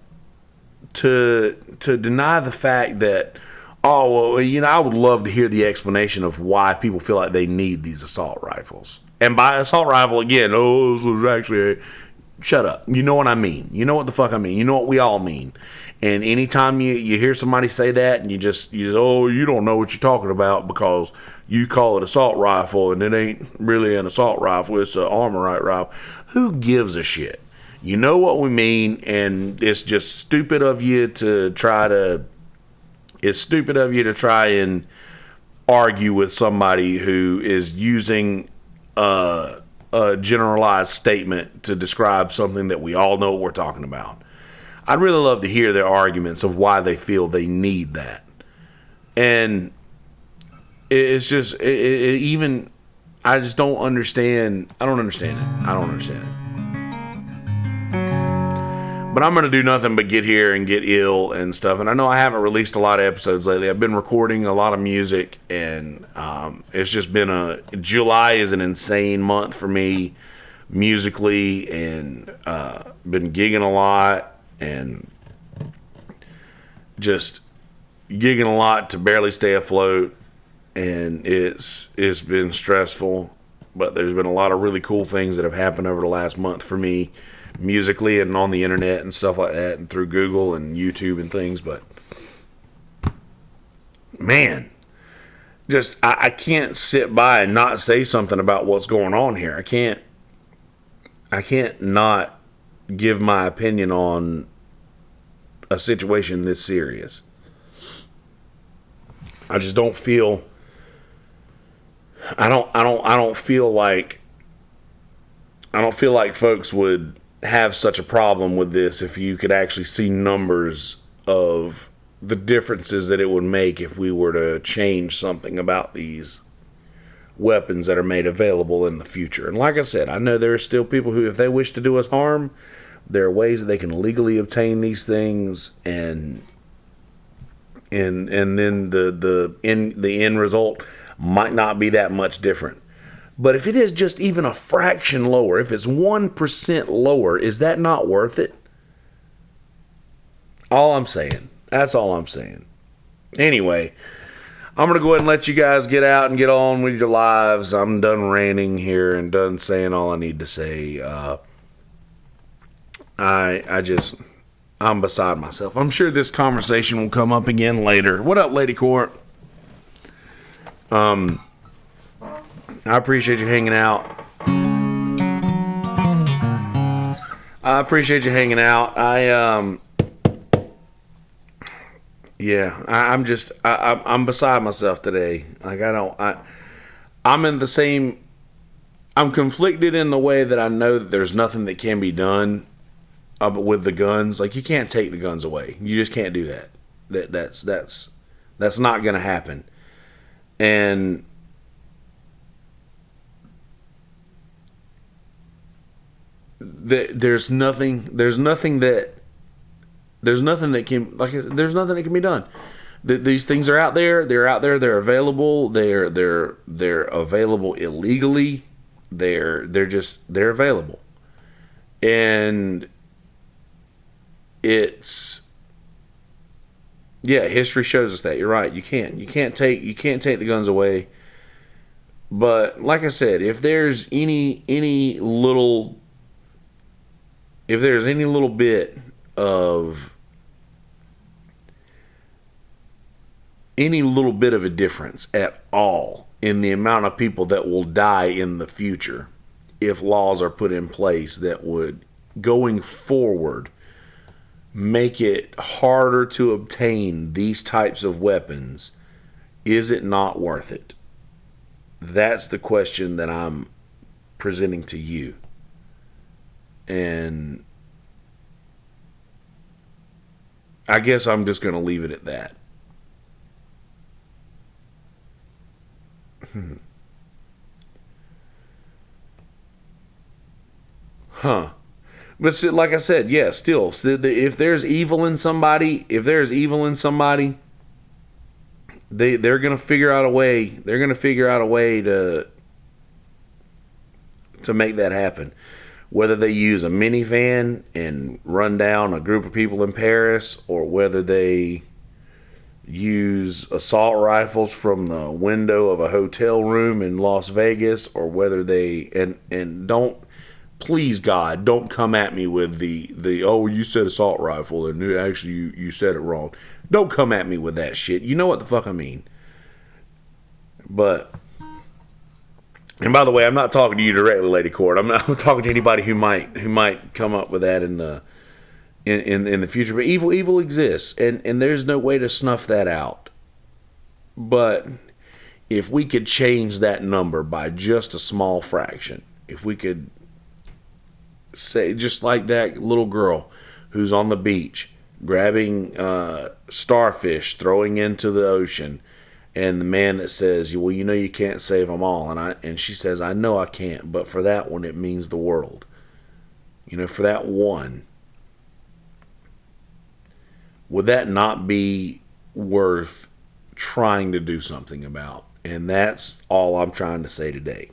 to deny the fact that, oh, well, I would love to hear the explanation of why people feel like they need these assault rifles. And by assault rifle, again, this was actually shut up. You know what I mean. You know what the fuck I mean. You know what we all mean. And anytime you hear somebody say that and you just, oh, you don't know what you're talking about because you call it assault rifle and it ain't really an assault rifle, it's an armorite rifle. Who gives a shit? You know what we mean, and it's just stupid of you to try and argue with somebody who is using a generalized statement to describe something that we all know what we're talking about. I'd really love to hear their arguments of why they feel they need that. And it's just, I just don't understand. I don't understand it. But I'm going to do nothing but get here and get ill and stuff. And I know I haven't released a lot of episodes lately. I've been recording a lot of music, and it's just been July is an insane month for me musically, and been gigging a lot and just gigging a lot to barely stay afloat. And it's been stressful, but there's been a lot of really cool things that have happened over the last month for me, musically and on the internet and stuff like that, and through Google and YouTube and things. But man, just I can't sit by and not say something about what's going on here. I can't not give my opinion on a situation this serious. I just don't feel. I don't feel like folks would have such a problem with this if you could actually see numbers of the differences that it would make if we were to change something about these weapons that are made available in the future. And like I said, I know there are still people who, if they wish to do us harm, there are ways that they can legally obtain these things, and then the end result might not be that much different. But if it is just even a fraction lower, if it's 1% lower, is that not worth it? All I'm saying. That's all I'm saying. Anyway, I'm going to go ahead and let you guys get out and get on with your lives. I'm done ranting here and done saying all I need to say. I'm beside myself. I'm sure this conversation will come up again later. What up, Lady Court? I appreciate you hanging out. I'm beside myself today. Like, I'm conflicted in the way that I know that there's nothing that can be done with the guns. Like, you can't take the guns away. You just can't do that. That's not going to happen. And there's nothing that can be done. These things are out there. They're out there. They're available. They're available illegally. They're available. And history shows us that. You're right. You can't take the guns away. But like I said, if there's any little bit of a difference at all in the amount of people that will die in the future, if laws are put in place that would, going forward, make it harder to obtain these types of weapons, is it not worth it? That's the question that I'm presenting to you. And I guess I'm just going to leave it at that. But still, like I said, yeah, still, if there's evil in somebody, they're going to figure out a way. They're going to figure out a way to make that happen. Whether they use a minivan and run down a group of people in Paris, or whether they use assault rifles from the window of a hotel room in Las Vegas, or whether they and don't, please God, don't come at me with the oh, you said assault rifle and actually you said it wrong. Don't come at me with that shit. You know what the fuck I mean. But, and by the way, I'm not talking to you directly, Lady Court. I'm talking to anybody who might come up with that in the future. But evil exists, and there's no way to snuff that out. But if we could change that number by just a small fraction, if we could say, just like that little girl who's on the beach grabbing starfish, throwing into the ocean, and the man that says, well, you know you can't save them all, and she says, I know I can't, but for that one it means the world. You know, for that one, would that not be worth trying to do something about? And that's all I'm trying to say today.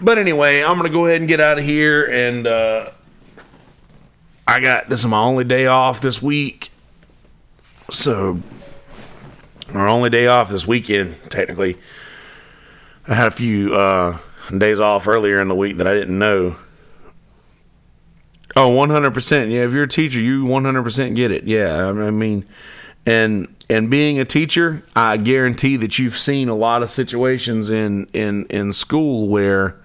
But anyway, I'm going to go ahead and get out of here, and this is my only day off this week. So, our only day off this weekend, technically. I had a few days off earlier in the week that I didn't know. Oh, 100%. Yeah, if you're a teacher, you 100% get it. Yeah, I mean, and being a teacher, I guarantee that you've seen a lot of situations in school where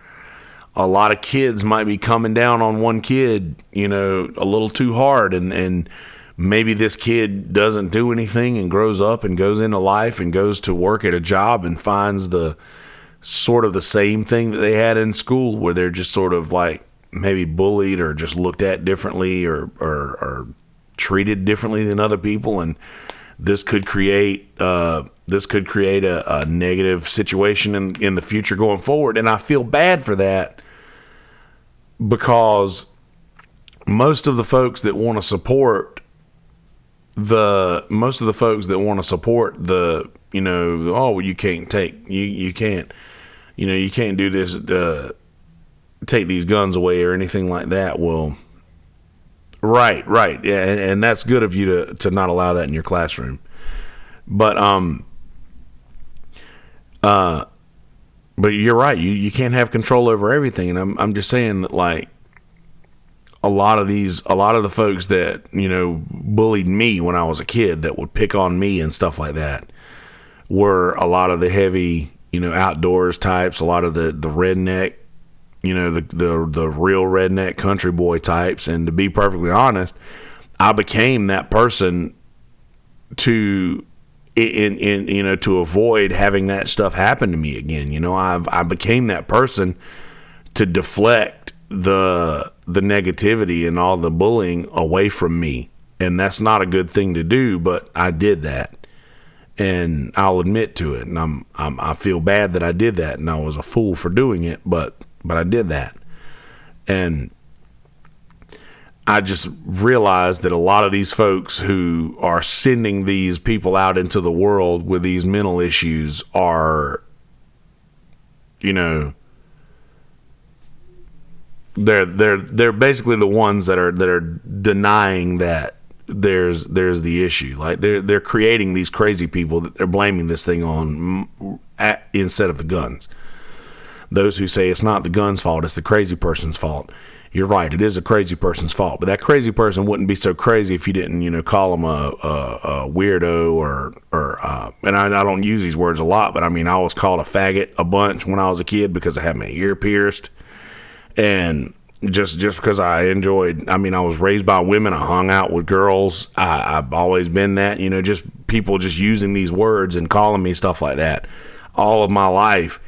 a lot of kids might be coming down on one kid, a little too hard, and maybe this kid doesn't do anything and grows up and goes into life and goes to work at a job and finds the sort of the same thing that they had in school, where they're just sort of like maybe bullied or just looked at differently or treated differently than other people, and this could create a negative situation in the future going forward. And I feel bad for that, because most of the folks that want to support you can't do this, take these guns away or anything like that. Well, right. Yeah. And that's good of you to not allow that in your classroom. But you're right. You can't have control over everything. And I'm just saying that, like, a lot of the folks that, bullied me when I was a kid, that would pick on me and stuff like that, were a lot of the heavy, outdoors types, a lot of the redneck, the real redneck country boy types. And to be perfectly honest, I became that person to avoid having that stuff happen to me again. I became that person to deflect the negativity and all the bullying away from me. And that's not a good thing to do, but I did that. And I'll admit to it. And I feel bad that I did that, and I was a fool for doing it, but I did that. And I just realized that a lot of these folks who are sending these people out into the world with these mental issues are, they're basically the ones that are denying that there's the issue. Like, they're creating these crazy people that they're blaming this thing on instead of the guns. Those who say it's not the gun's fault, it's the crazy person's fault. You're right, it is a crazy person's fault, but that crazy person wouldn't be so crazy if you didn't, call them a weirdo or and I don't use these words a lot, but I mean, I was called a faggot a bunch when I was a kid because I had my ear pierced. And just because I was raised by women, I hung out with girls. I've always been that, just people just using these words and calling me stuff like that all of my life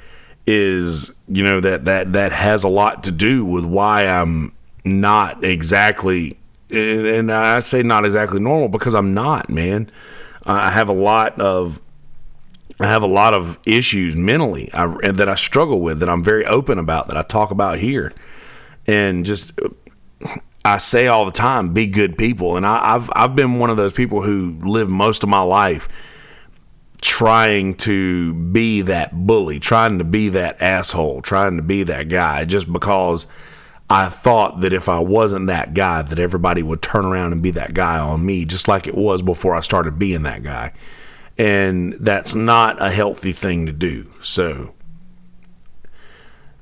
is, that has a lot to do with why I'm not exactly, and I say not exactly normal because I'm not, man. I have a lot of issues mentally that I struggle with, that I'm very open about, that I talk about here. And just, I say all the time, be good people. And I've been one of those people who lived most of my life trying to be that bully, trying to be that asshole, trying to be that guy, just because I thought that if I wasn't that guy, that everybody would turn around and be that guy on me, just like it was before I started being that guy. And that's not a healthy thing to do. So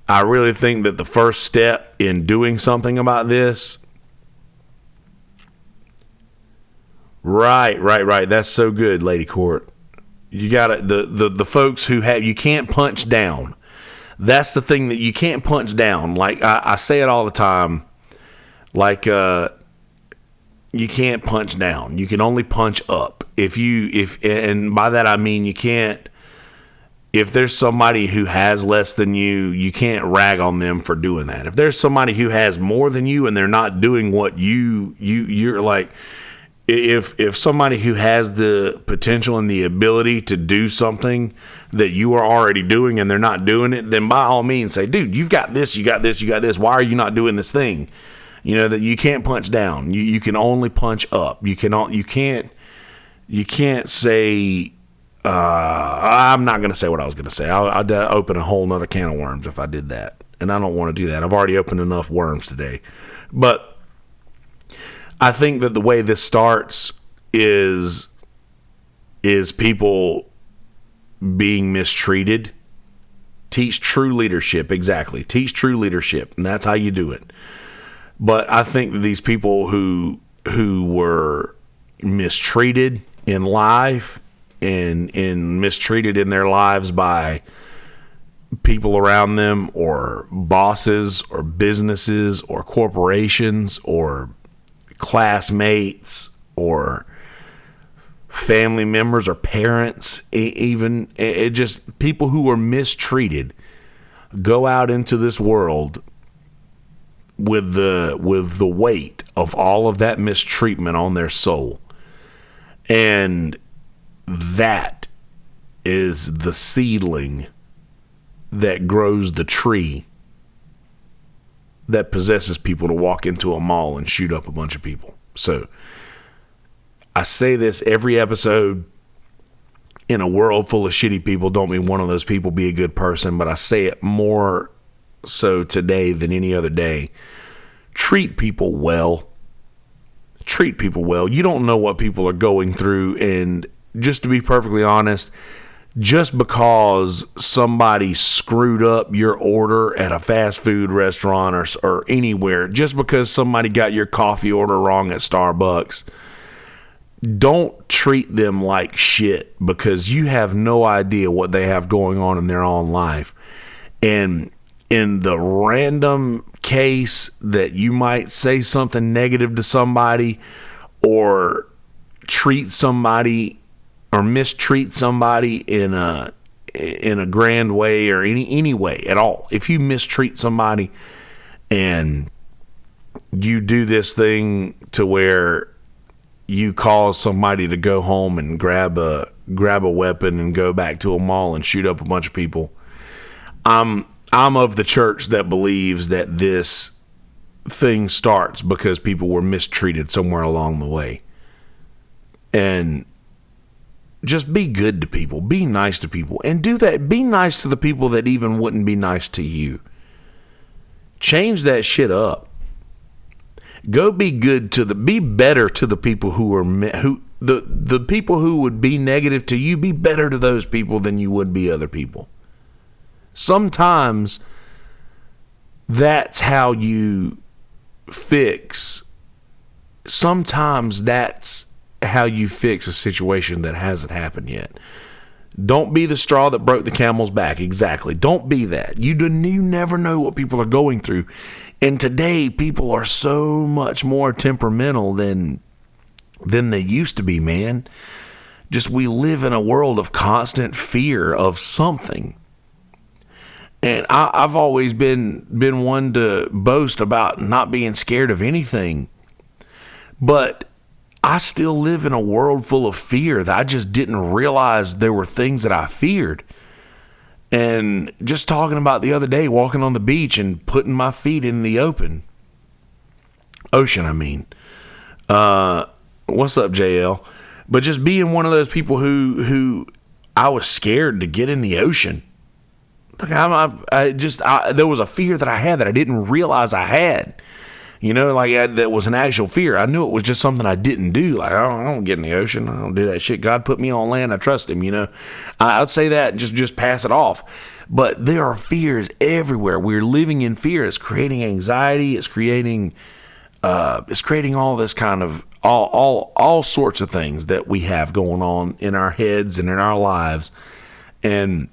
I really think that the first step in doing something about this, right. That's so good, Lady Court. You gotta, the folks who have, you can't punch down. That's the thing, that you can't punch down. Like I say it all the time, like, you can't punch down. You can only punch up. And by that I mean, you can't, if there's somebody who has less than you, you can't rag on them for doing that. If there's somebody who has more than you and they're not doing what you're like, if somebody who has the potential and the ability to do something that you are already doing and they're not doing it, then by all means say, dude, you've got this, you got this, you got this. Why are you not doing this thing? That you can't punch down. You can only punch up. You can't say, I'm not going to say what I was going to say. I'd open a whole nother can of worms if I did that. And I don't want to do that. I've already opened enough worms today. But I think that the way this starts is people being mistreated. Teach true leadership. Exactly. Teach true leadership. And that's how you do it. But I think that these people who were mistreated in life and mistreated in their lives by people around them, or bosses, or businesses, or corporations, or classmates, or family members, or parents, even it just people who are mistreated go out into this world with the weight of all of that mistreatment on their soul. And that is the seedling that grows the tree that possesses people to walk into a mall and shoot up a bunch of people. So I say this every episode. In a world full of shitty people, don't mean one of those people be a good person, but I say it more so today than any other day. Treat people well. Treat people well. You don't know what people are going through, and just to be perfectly honest, just because somebody screwed up your order at a fast food restaurant or anywhere, just because somebody got your coffee order wrong at Starbucks, don't treat them like shit, because you have no idea what they have going on in their own life. And in the random case that you might say something negative to somebody, or treat somebody or mistreat somebody in a grand way, or any way at all, if you mistreat somebody and you do this thing to where you cause somebody to go home and grab a weapon and go back to a mall and shoot up a bunch of people, I'm of the church that believes that this thing starts because people were mistreated somewhere along the way. And just be good to people, be nice to people, and do that. Be nice to the people that even wouldn't be nice to you. Change that shit up. Go be good be better to the people the people who would be negative to you. Be better to those people than you would be other people. Sometimes that's how you fix. Sometimes that's how you fix a situation that hasn't happened yet. Don't be the straw that broke the camel's back. Exactly. Don't be that. You never know what people are going through. And today, people are so much more temperamental than they used to be, man. Just we live in a world of constant fear of something. And I've always been one to boast about not being scared of anything. But I still live in a world full of fear that I just didn't realize there were things that I feared. And just talking about the other day, walking on the beach and putting my feet in the ocean, I mean. What's up, JL? But just being one of those people who I was scared to get in the ocean. Like there was a fear that I had that I didn't realize I had. You know, that was an actual fear. I knew it was just something I didn't do. Like, I don't get in the ocean. I don't do that shit. God put me on land. I trust him, you know. I'd say that and just pass it off. But there are fears everywhere. We're living in fear. It's creating anxiety. It's creating all this kind of, all sorts of things that we have going on in our heads and in our lives. And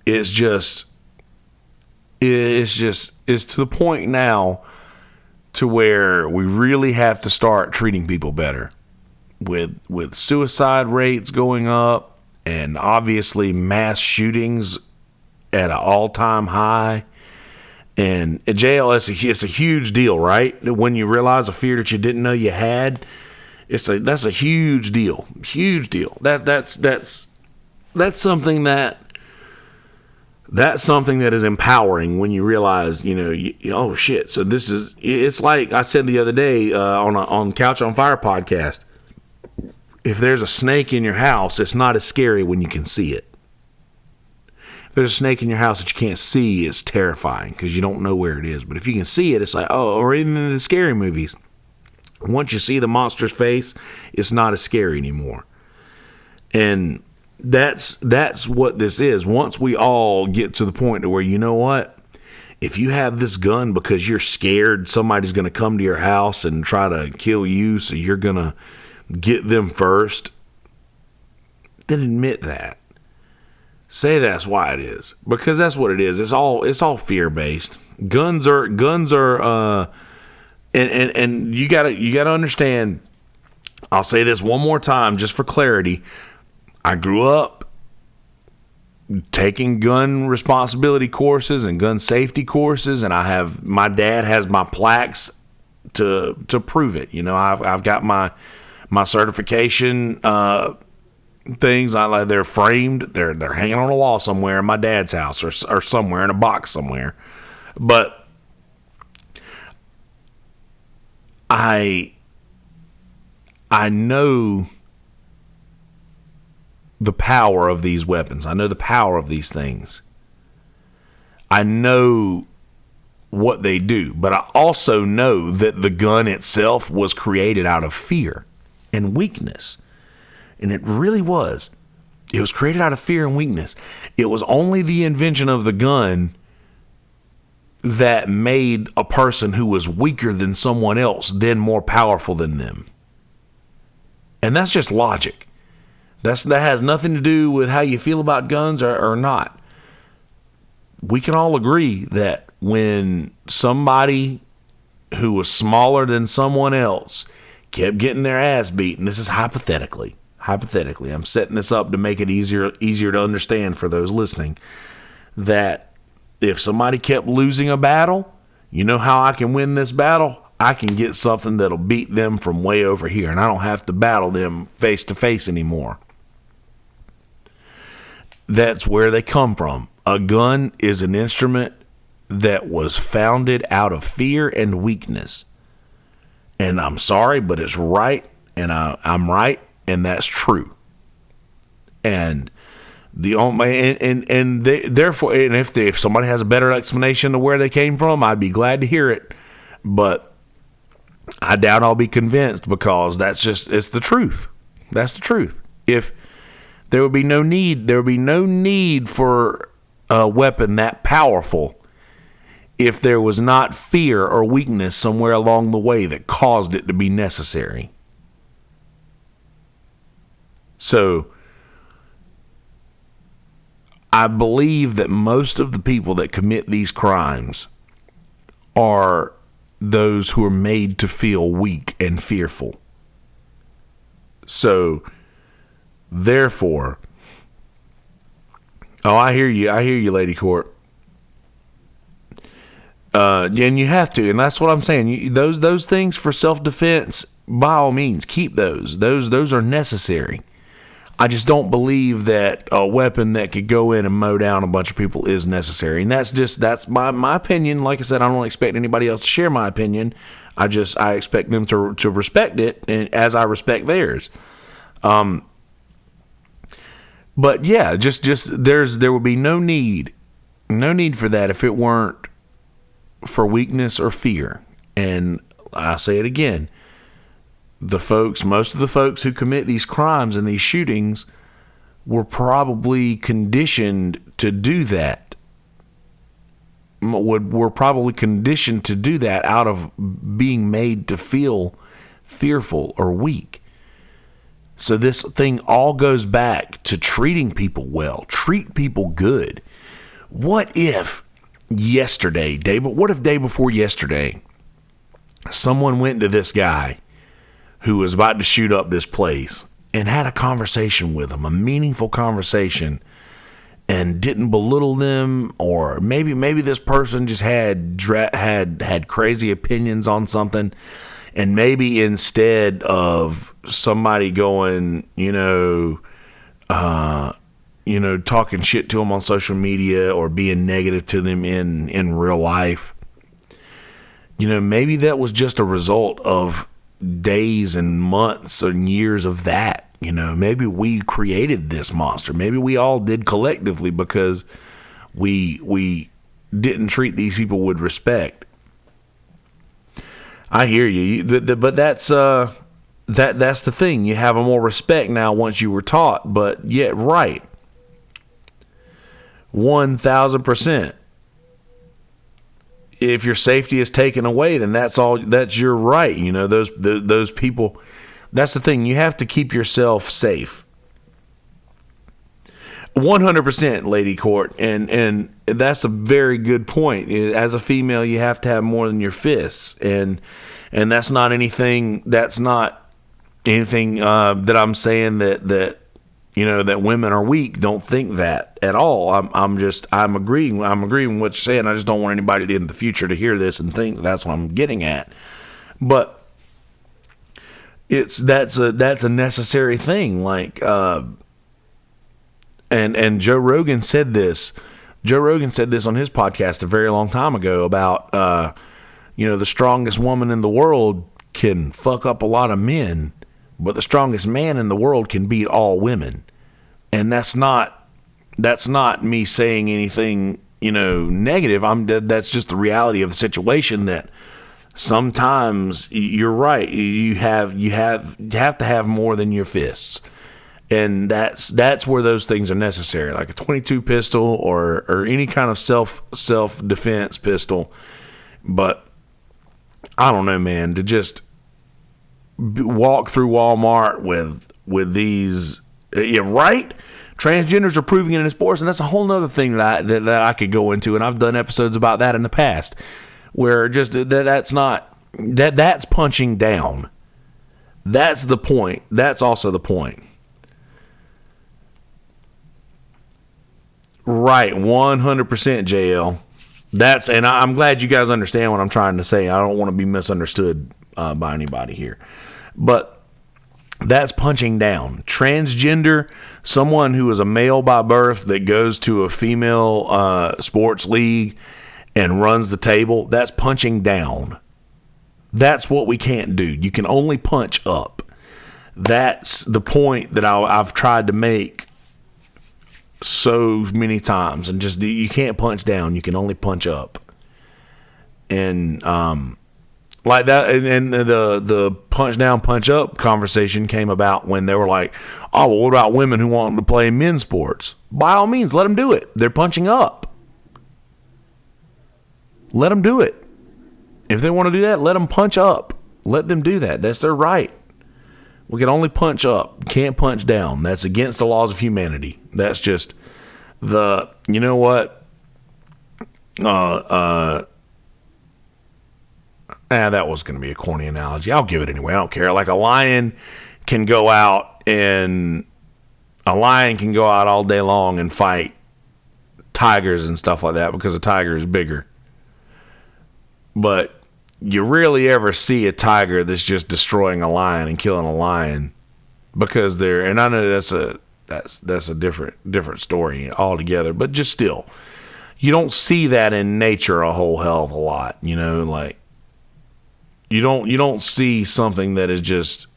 it's to the point now to where we really have to start treating people better, with suicide rates going up, and obviously mass shootings at an all-time high. And at jail, it's a huge deal, right? When you realize a fear that you didn't know you had, that's a huge deal. Huge deal. That's something that is empowering when you realize, oh shit. So it's like I said the other day on Couch on Fire podcast. If there's a snake in your house, it's not as scary when you can see it. If there's a snake in your house that you can't see, it's terrifying because you don't know where it is. But if you can see it, it's like, or even in the scary movies, once you see the monster's face, it's not as scary anymore. And that's what this is. Once we all get to the point to where, you know what, if you have this gun because you're scared somebody's going to come to your house and try to kill you, so you're going to get them first, then admit that. Say that's why it is, because that's what it is. It's all fear based. Guns are and you gotta understand. I'll say this one more time just for clarity. I grew up taking gun responsibility courses and gun safety courses, and my dad has my plaques to prove it. I've got my certification things. They're framed. They're hanging on a wall somewhere in my dad's house or somewhere in a box somewhere. But I know the power of these weapons. I know the power of these things. I know what they do, but I also know that the gun itself was created out of fear and weakness. And it really was. It was created out of fear and weakness. It was only the invention of the gun that made a person who was weaker than someone else then more powerful than them. And that's just logic. That has nothing to do with how you feel about guns or not. We can all agree that when somebody who was smaller than someone else kept getting their ass beat, and this is hypothetically, I'm setting this up to make it easier to understand for those listening, that if somebody kept losing a battle, you know how I can win this battle? I can get something that'll beat them from way over here, and I don't have to battle them face to face anymore. That's where they come from. A gun is an instrument that was founded out of fear and weakness. And I'm sorry, but it's right, and I'm right, and that's true. And therefore, if somebody has a better explanation of where they came from, I'd be glad to hear it. But I doubt I'll be convinced, because it's the truth. That's the truth. If there would be no need for a weapon that powerful if there was not fear or weakness somewhere along the way that caused it to be necessary. So I believe that most of the people that commit these crimes are those who are made to feel weak and fearful. So therefore, I hear you, Lady Court. And you have to, and that's what I'm saying. Those things for self-defense, by all means, keep those. Those are necessary. I just don't believe that a weapon that could go in and mow down a bunch of people is necessary. And that's my opinion. Like I said, I don't expect anybody else to share my opinion. I expect them to respect it, and as I respect theirs. But yeah, there would be no need for that if it weren't for weakness or fear. And I say it again, most of the folks who commit these crimes and these shootings were probably conditioned to do that. Were probably conditioned to do that out of being made to feel fearful or weak. So this thing all goes back to treating people well, treat people good. What if day before yesterday, someone went to this guy who was about to shoot up this place and had a conversation with him, a meaningful conversation, and didn't belittle them, or maybe this person just had crazy opinions on something, and maybe instead of somebody going, talking shit to them on social media or being negative to them in real life, maybe that was just a result of days and months and years of that. Maybe we created this monster. Maybe we all did collectively because we didn't treat these people with respect. I hear you, but that's the thing. You have a more respect now once you were taught. But yet, right, 1,000%. If your safety is taken away, then that's your right. Those people. That's the thing. You have to keep yourself safe. 100%, Lady Court, and that's a very good point. As a female, you have to have more than your fists, and that's not anything. That's not anything that I'm saying that that women are weak. Don't think that at all. I'm agreeing with what you're saying. I just don't want anybody in the future to hear this and think that's what I'm getting at. But that's a necessary thing. Like, and Joe Rogan said this. Joe Rogan said this on his podcast a very long time ago about the strongest woman in the world can fuck up a lot of men, but the strongest man in the world can beat all women. And that's not me saying anything, negative. That's just the reality of the situation, that sometimes you're right. You have to have more than your fists. And that's where those things are necessary, like a 22 pistol or any kind of self-defense pistol. But I don't know, man, to just walk through Walmart with these, right? Transgenders are proving it in sports, and that's a whole nother thing that I could go into, and I've done episodes about that in the past, where just that's punching down. That's the point. That's also the point. Right, 100% JL. And I'm glad you guys understand what I'm trying to say. I don't want to be misunderstood by anybody here. But that's punching down. Transgender, someone who is a male by birth that goes to a female sports league and runs the table, that's punching down. That's what we can't do. You can only punch up. That's the point that I've tried to make so many times, and just, you can't punch down, you can only punch up. And like that, and the punch down, punch up conversation came about when they were like, oh, well, what about women who want to play men's sports? By all means, let them do it. They're punching up. Let them do it. If they want to do that, let them punch up. Let them do that. That's their right. We can only punch up. Can't punch down. That's against the laws of humanity. That's just you know what? That was going to be a corny analogy. I'll give it anyway. I don't care. Like a lion can go out all day long and fight tigers and stuff like that because a tiger is bigger. But you rarely ever see a tiger that's just destroying a lion and killing a lion because and I know that's a different story altogether, but just still, you don't see that in nature a whole hell of a lot, like you don't see something that is just,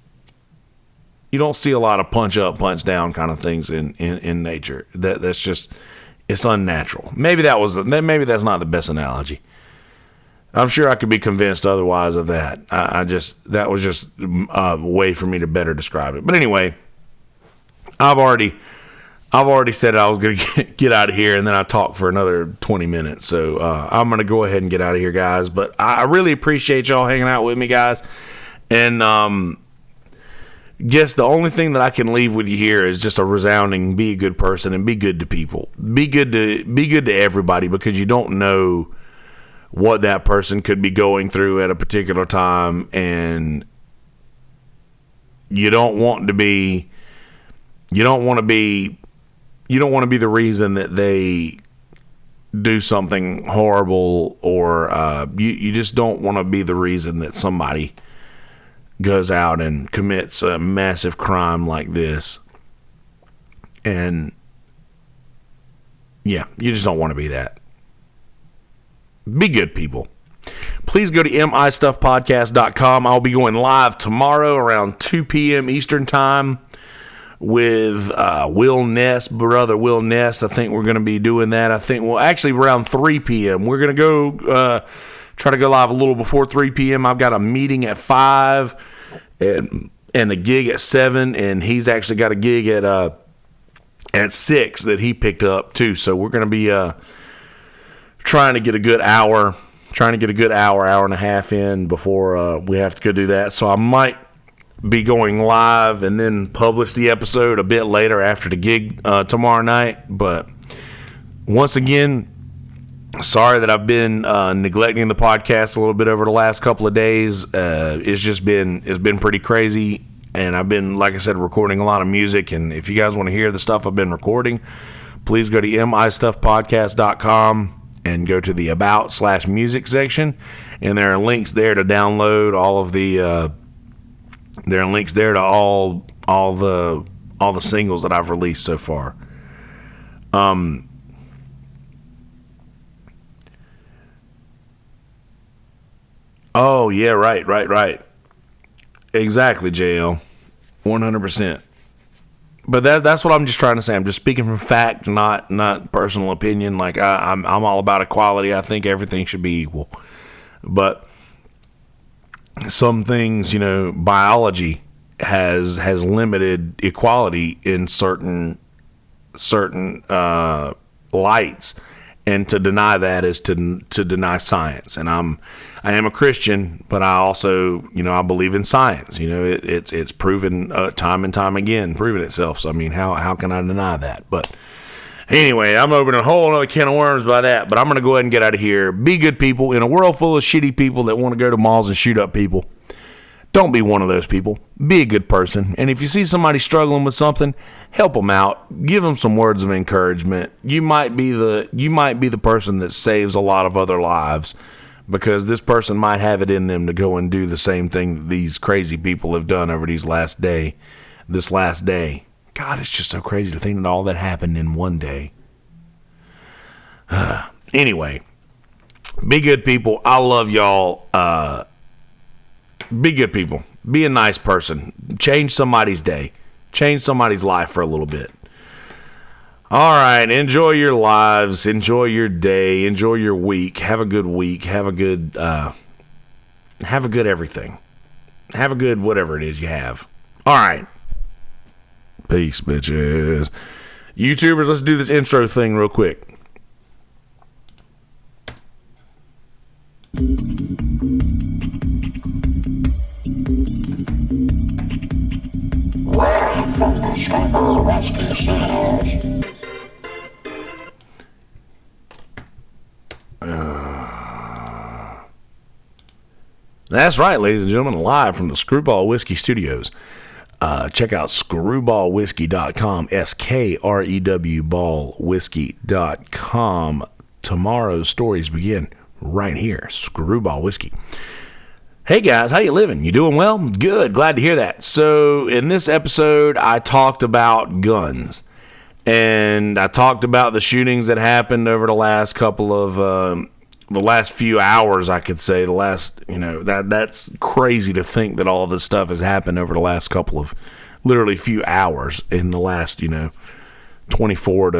you don't see a lot of punch up, punch down kind of things in nature. That's just, it's unnatural. Maybe that's not the best analogy. I'm sure I could be convinced otherwise of that. That was just a way for me to better describe it. But anyway, I've already said I was going to get out of here, and then I talked for another 20 minutes. So I'm going to go ahead and get out of here, guys. But I really appreciate y'all hanging out with me, guys. And guess the only thing that I can leave with you here is just a resounding: be a good person and be good to people. Be good to everybody, because you don't know what that person could be going through at a particular time, and you don't want to be the reason that they do something horrible, or you just don't want to be the reason that somebody goes out and commits a massive crime like this. And yeah, you just don't want to be that. Be good people. Please go to mistuffpodcast.com. I'll be going live tomorrow around 2 p.m. Eastern time with Will Ness, brother Will Ness. I think we're going to be doing that. Actually around 3 p.m. We're going to go try to go live a little before 3 p.m. I've got a meeting at 5 and a gig at 7, and he's actually got a gig at 6 that he picked up too. So we're going to be trying to get a good hour and a half in before we have to go do that. So I might be going live and then publish the episode a bit later after the gig tomorrow night. But once again, sorry that I've been neglecting the podcast a little bit over the last couple of days. It's been pretty crazy, and I've been, like I said, recording a lot of music. And if you guys want to hear the stuff I've been recording, please go to mistuffpodcast.com and go to the about/music section, and there are links there to download all of the there are links there to all the singles that I've released so far. Oh yeah, right. Exactly, JL. 100%. But that's what I'm just trying to say. I'm just speaking from fact, not personal opinion. Like I'm all about equality. I think everything should be equal. But some things, biology has limited equality in certain lights, and to deny that is to deny science. And I am a Christian, but I also, I believe in science. It's proven time and time again, proven itself. So I mean, how can I deny that? But anyway, I'm opening a whole other can of worms by that. But I'm gonna go ahead and get out of here. Be good people in a world full of shitty people that want to go to malls and shoot up people. Don't be one of those people. Be a good person. And if you see somebody struggling with something, help them out. Give them some words of encouragement. You might be the person that saves a lot of other lives, because this person might have it in them to go and do the same thing that these crazy people have done over this last day. God, it's just so crazy to think that all that happened in one day. Anyway, be good people. I love y'all. Be good people. Be a nice person. Change somebody's day. Change somebody's life for a little bit. All right. Enjoy your lives. Enjoy your day. Enjoy your week. Have a good week. Have a good everything. Have a good whatever it is you have. All right. Peace, bitches. YouTubers, let's do this intro thing real quick. Live from the Screwball Whiskey Studios. That's right, ladies and gentlemen, live from the Screwball Whiskey Studios. Check out screwballwhiskey.com, SKREW ballwhiskey.com. Tomorrow's stories begin right here, Screwball Whiskey. Hey guys, how you living? You doing well? Good, glad to hear that. So in this episode, I talked about guns, and I talked about the shootings that happened over the last couple of the last few hours. I could say that's crazy to think that all of this stuff has happened over the last couple of literally few hours in the last 24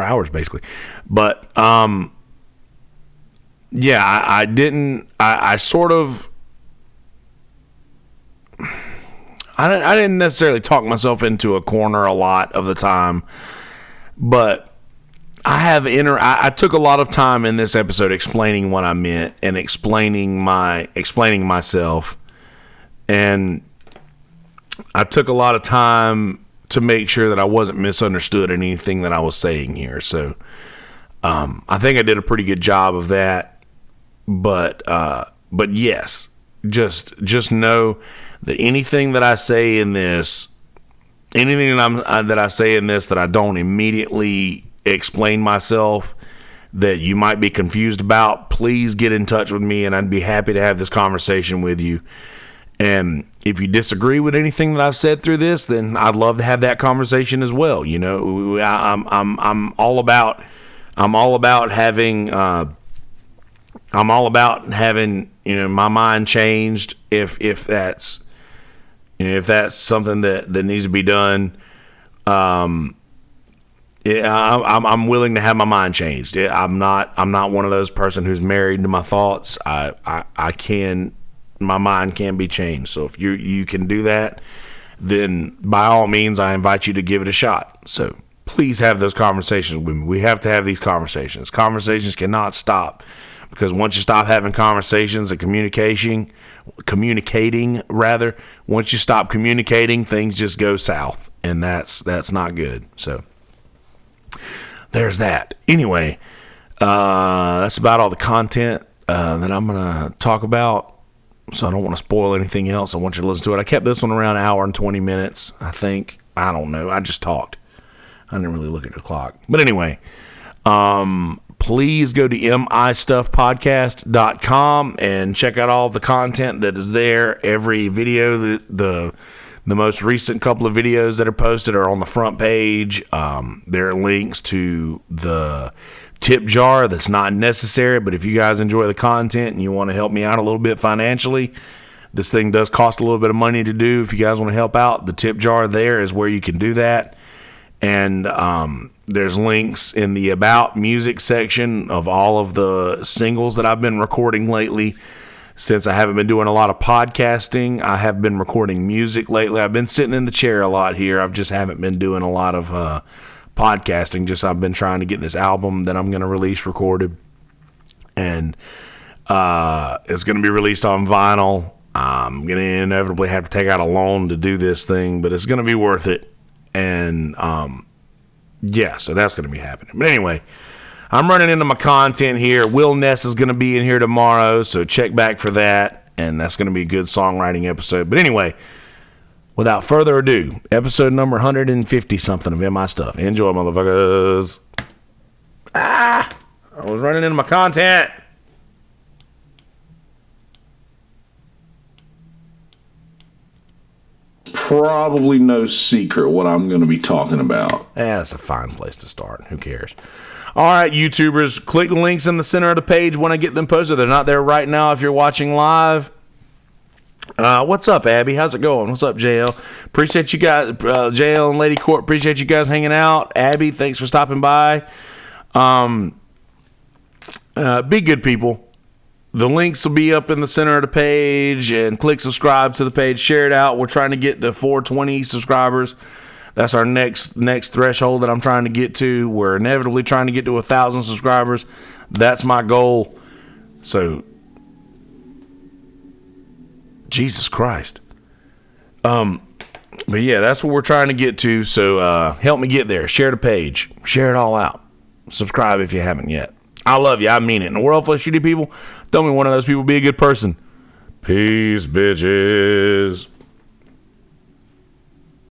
hours basically. But yeah, I didn't necessarily talk myself into a corner a lot of the time, but I took a lot of time in this episode explaining what I meant and explaining myself, and I took a lot of time to make sure that I wasn't misunderstood in anything that I was saying here. So I think I did a pretty good job of that. But yes, just know that anything that I say in this, that I don't immediately explain myself, that you might be confused about, please get in touch with me, and I'd be happy to have this conversation with you. And if you disagree with anything that I've said through this, then I'd love to have that conversation as well. I'm all about having my mind changed if that's something that needs to be done. I'm willing to have my mind changed. I'm not one of those person who's married to my thoughts. My mind can be changed. So if you can do that, then by all means, I invite you to give it a shot. So please have those conversations with me. We have to have these conversations. Conversations cannot stop because once you stop having conversations and communicating, once you stop communicating, things just go south, and that's not good. So there's that. Anyway, that's about all the content that I'm going to talk about, so I don't want to spoil anything else. I want you to listen to it. I kept this one around an hour and 20 minutes, I think. I don't know. I just talked. I didn't really look at the clock. But anyway, please go to mistuffpodcast.com and check out all the content that is there. Every video, the most recent couple of videos that are posted are on the front page. There are links to the tip jar that's not necessary, but if you guys enjoy the content and you want to help me out a little bit financially, this thing does cost a little bit of money to do. If you guys want to help out, the tip jar there is where you can do that. And there's links in the About Music section of all of the singles that I've been recording lately. Since I haven't been doing a lot of podcasting, I have been recording music lately. I've been sitting in the chair a lot here. I just haven't been doing a lot of podcasting. I've been trying to get this album that I'm going to release recorded. And it's going to be released on vinyl. I'm going to inevitably have to take out a loan to do this thing, but it's going to be worth it. And, yeah, so that's going to be happening. But anyway, I'm running into my content here. Will Ness is going to be in here tomorrow, so check back for that. And that's going to be a good songwriting episode. But anyway, without further ado, episode number 150-something of In My Stuff. Enjoy, motherfuckers. I was running into my content. Probably no secret what I'm going to be talking about. That's a fine place to start. Who cares? All right, YouTubers, click the links in the center of the page when I get them posted. They're not there right now if you're watching live. What's up, Abby? How's it going? What's up, JL? Appreciate you guys, JL and Lady Court. Appreciate you guys hanging out. Abby, thanks for stopping by. Be good people. The links will be up in the center of the page, and click subscribe to the page. Share it out. We're trying to get to 420 subscribers. That's our next threshold that I'm trying to get to. We're inevitably trying to get to 1,000 subscribers. That's my goal. So, Jesus Christ. But yeah, that's what we're trying to get to. So help me get there. Share the page. Share it all out. Subscribe if you haven't yet. I love you. I mean it. In a world full of shitty people, don't be one of those people. Be a good person. Peace, bitches.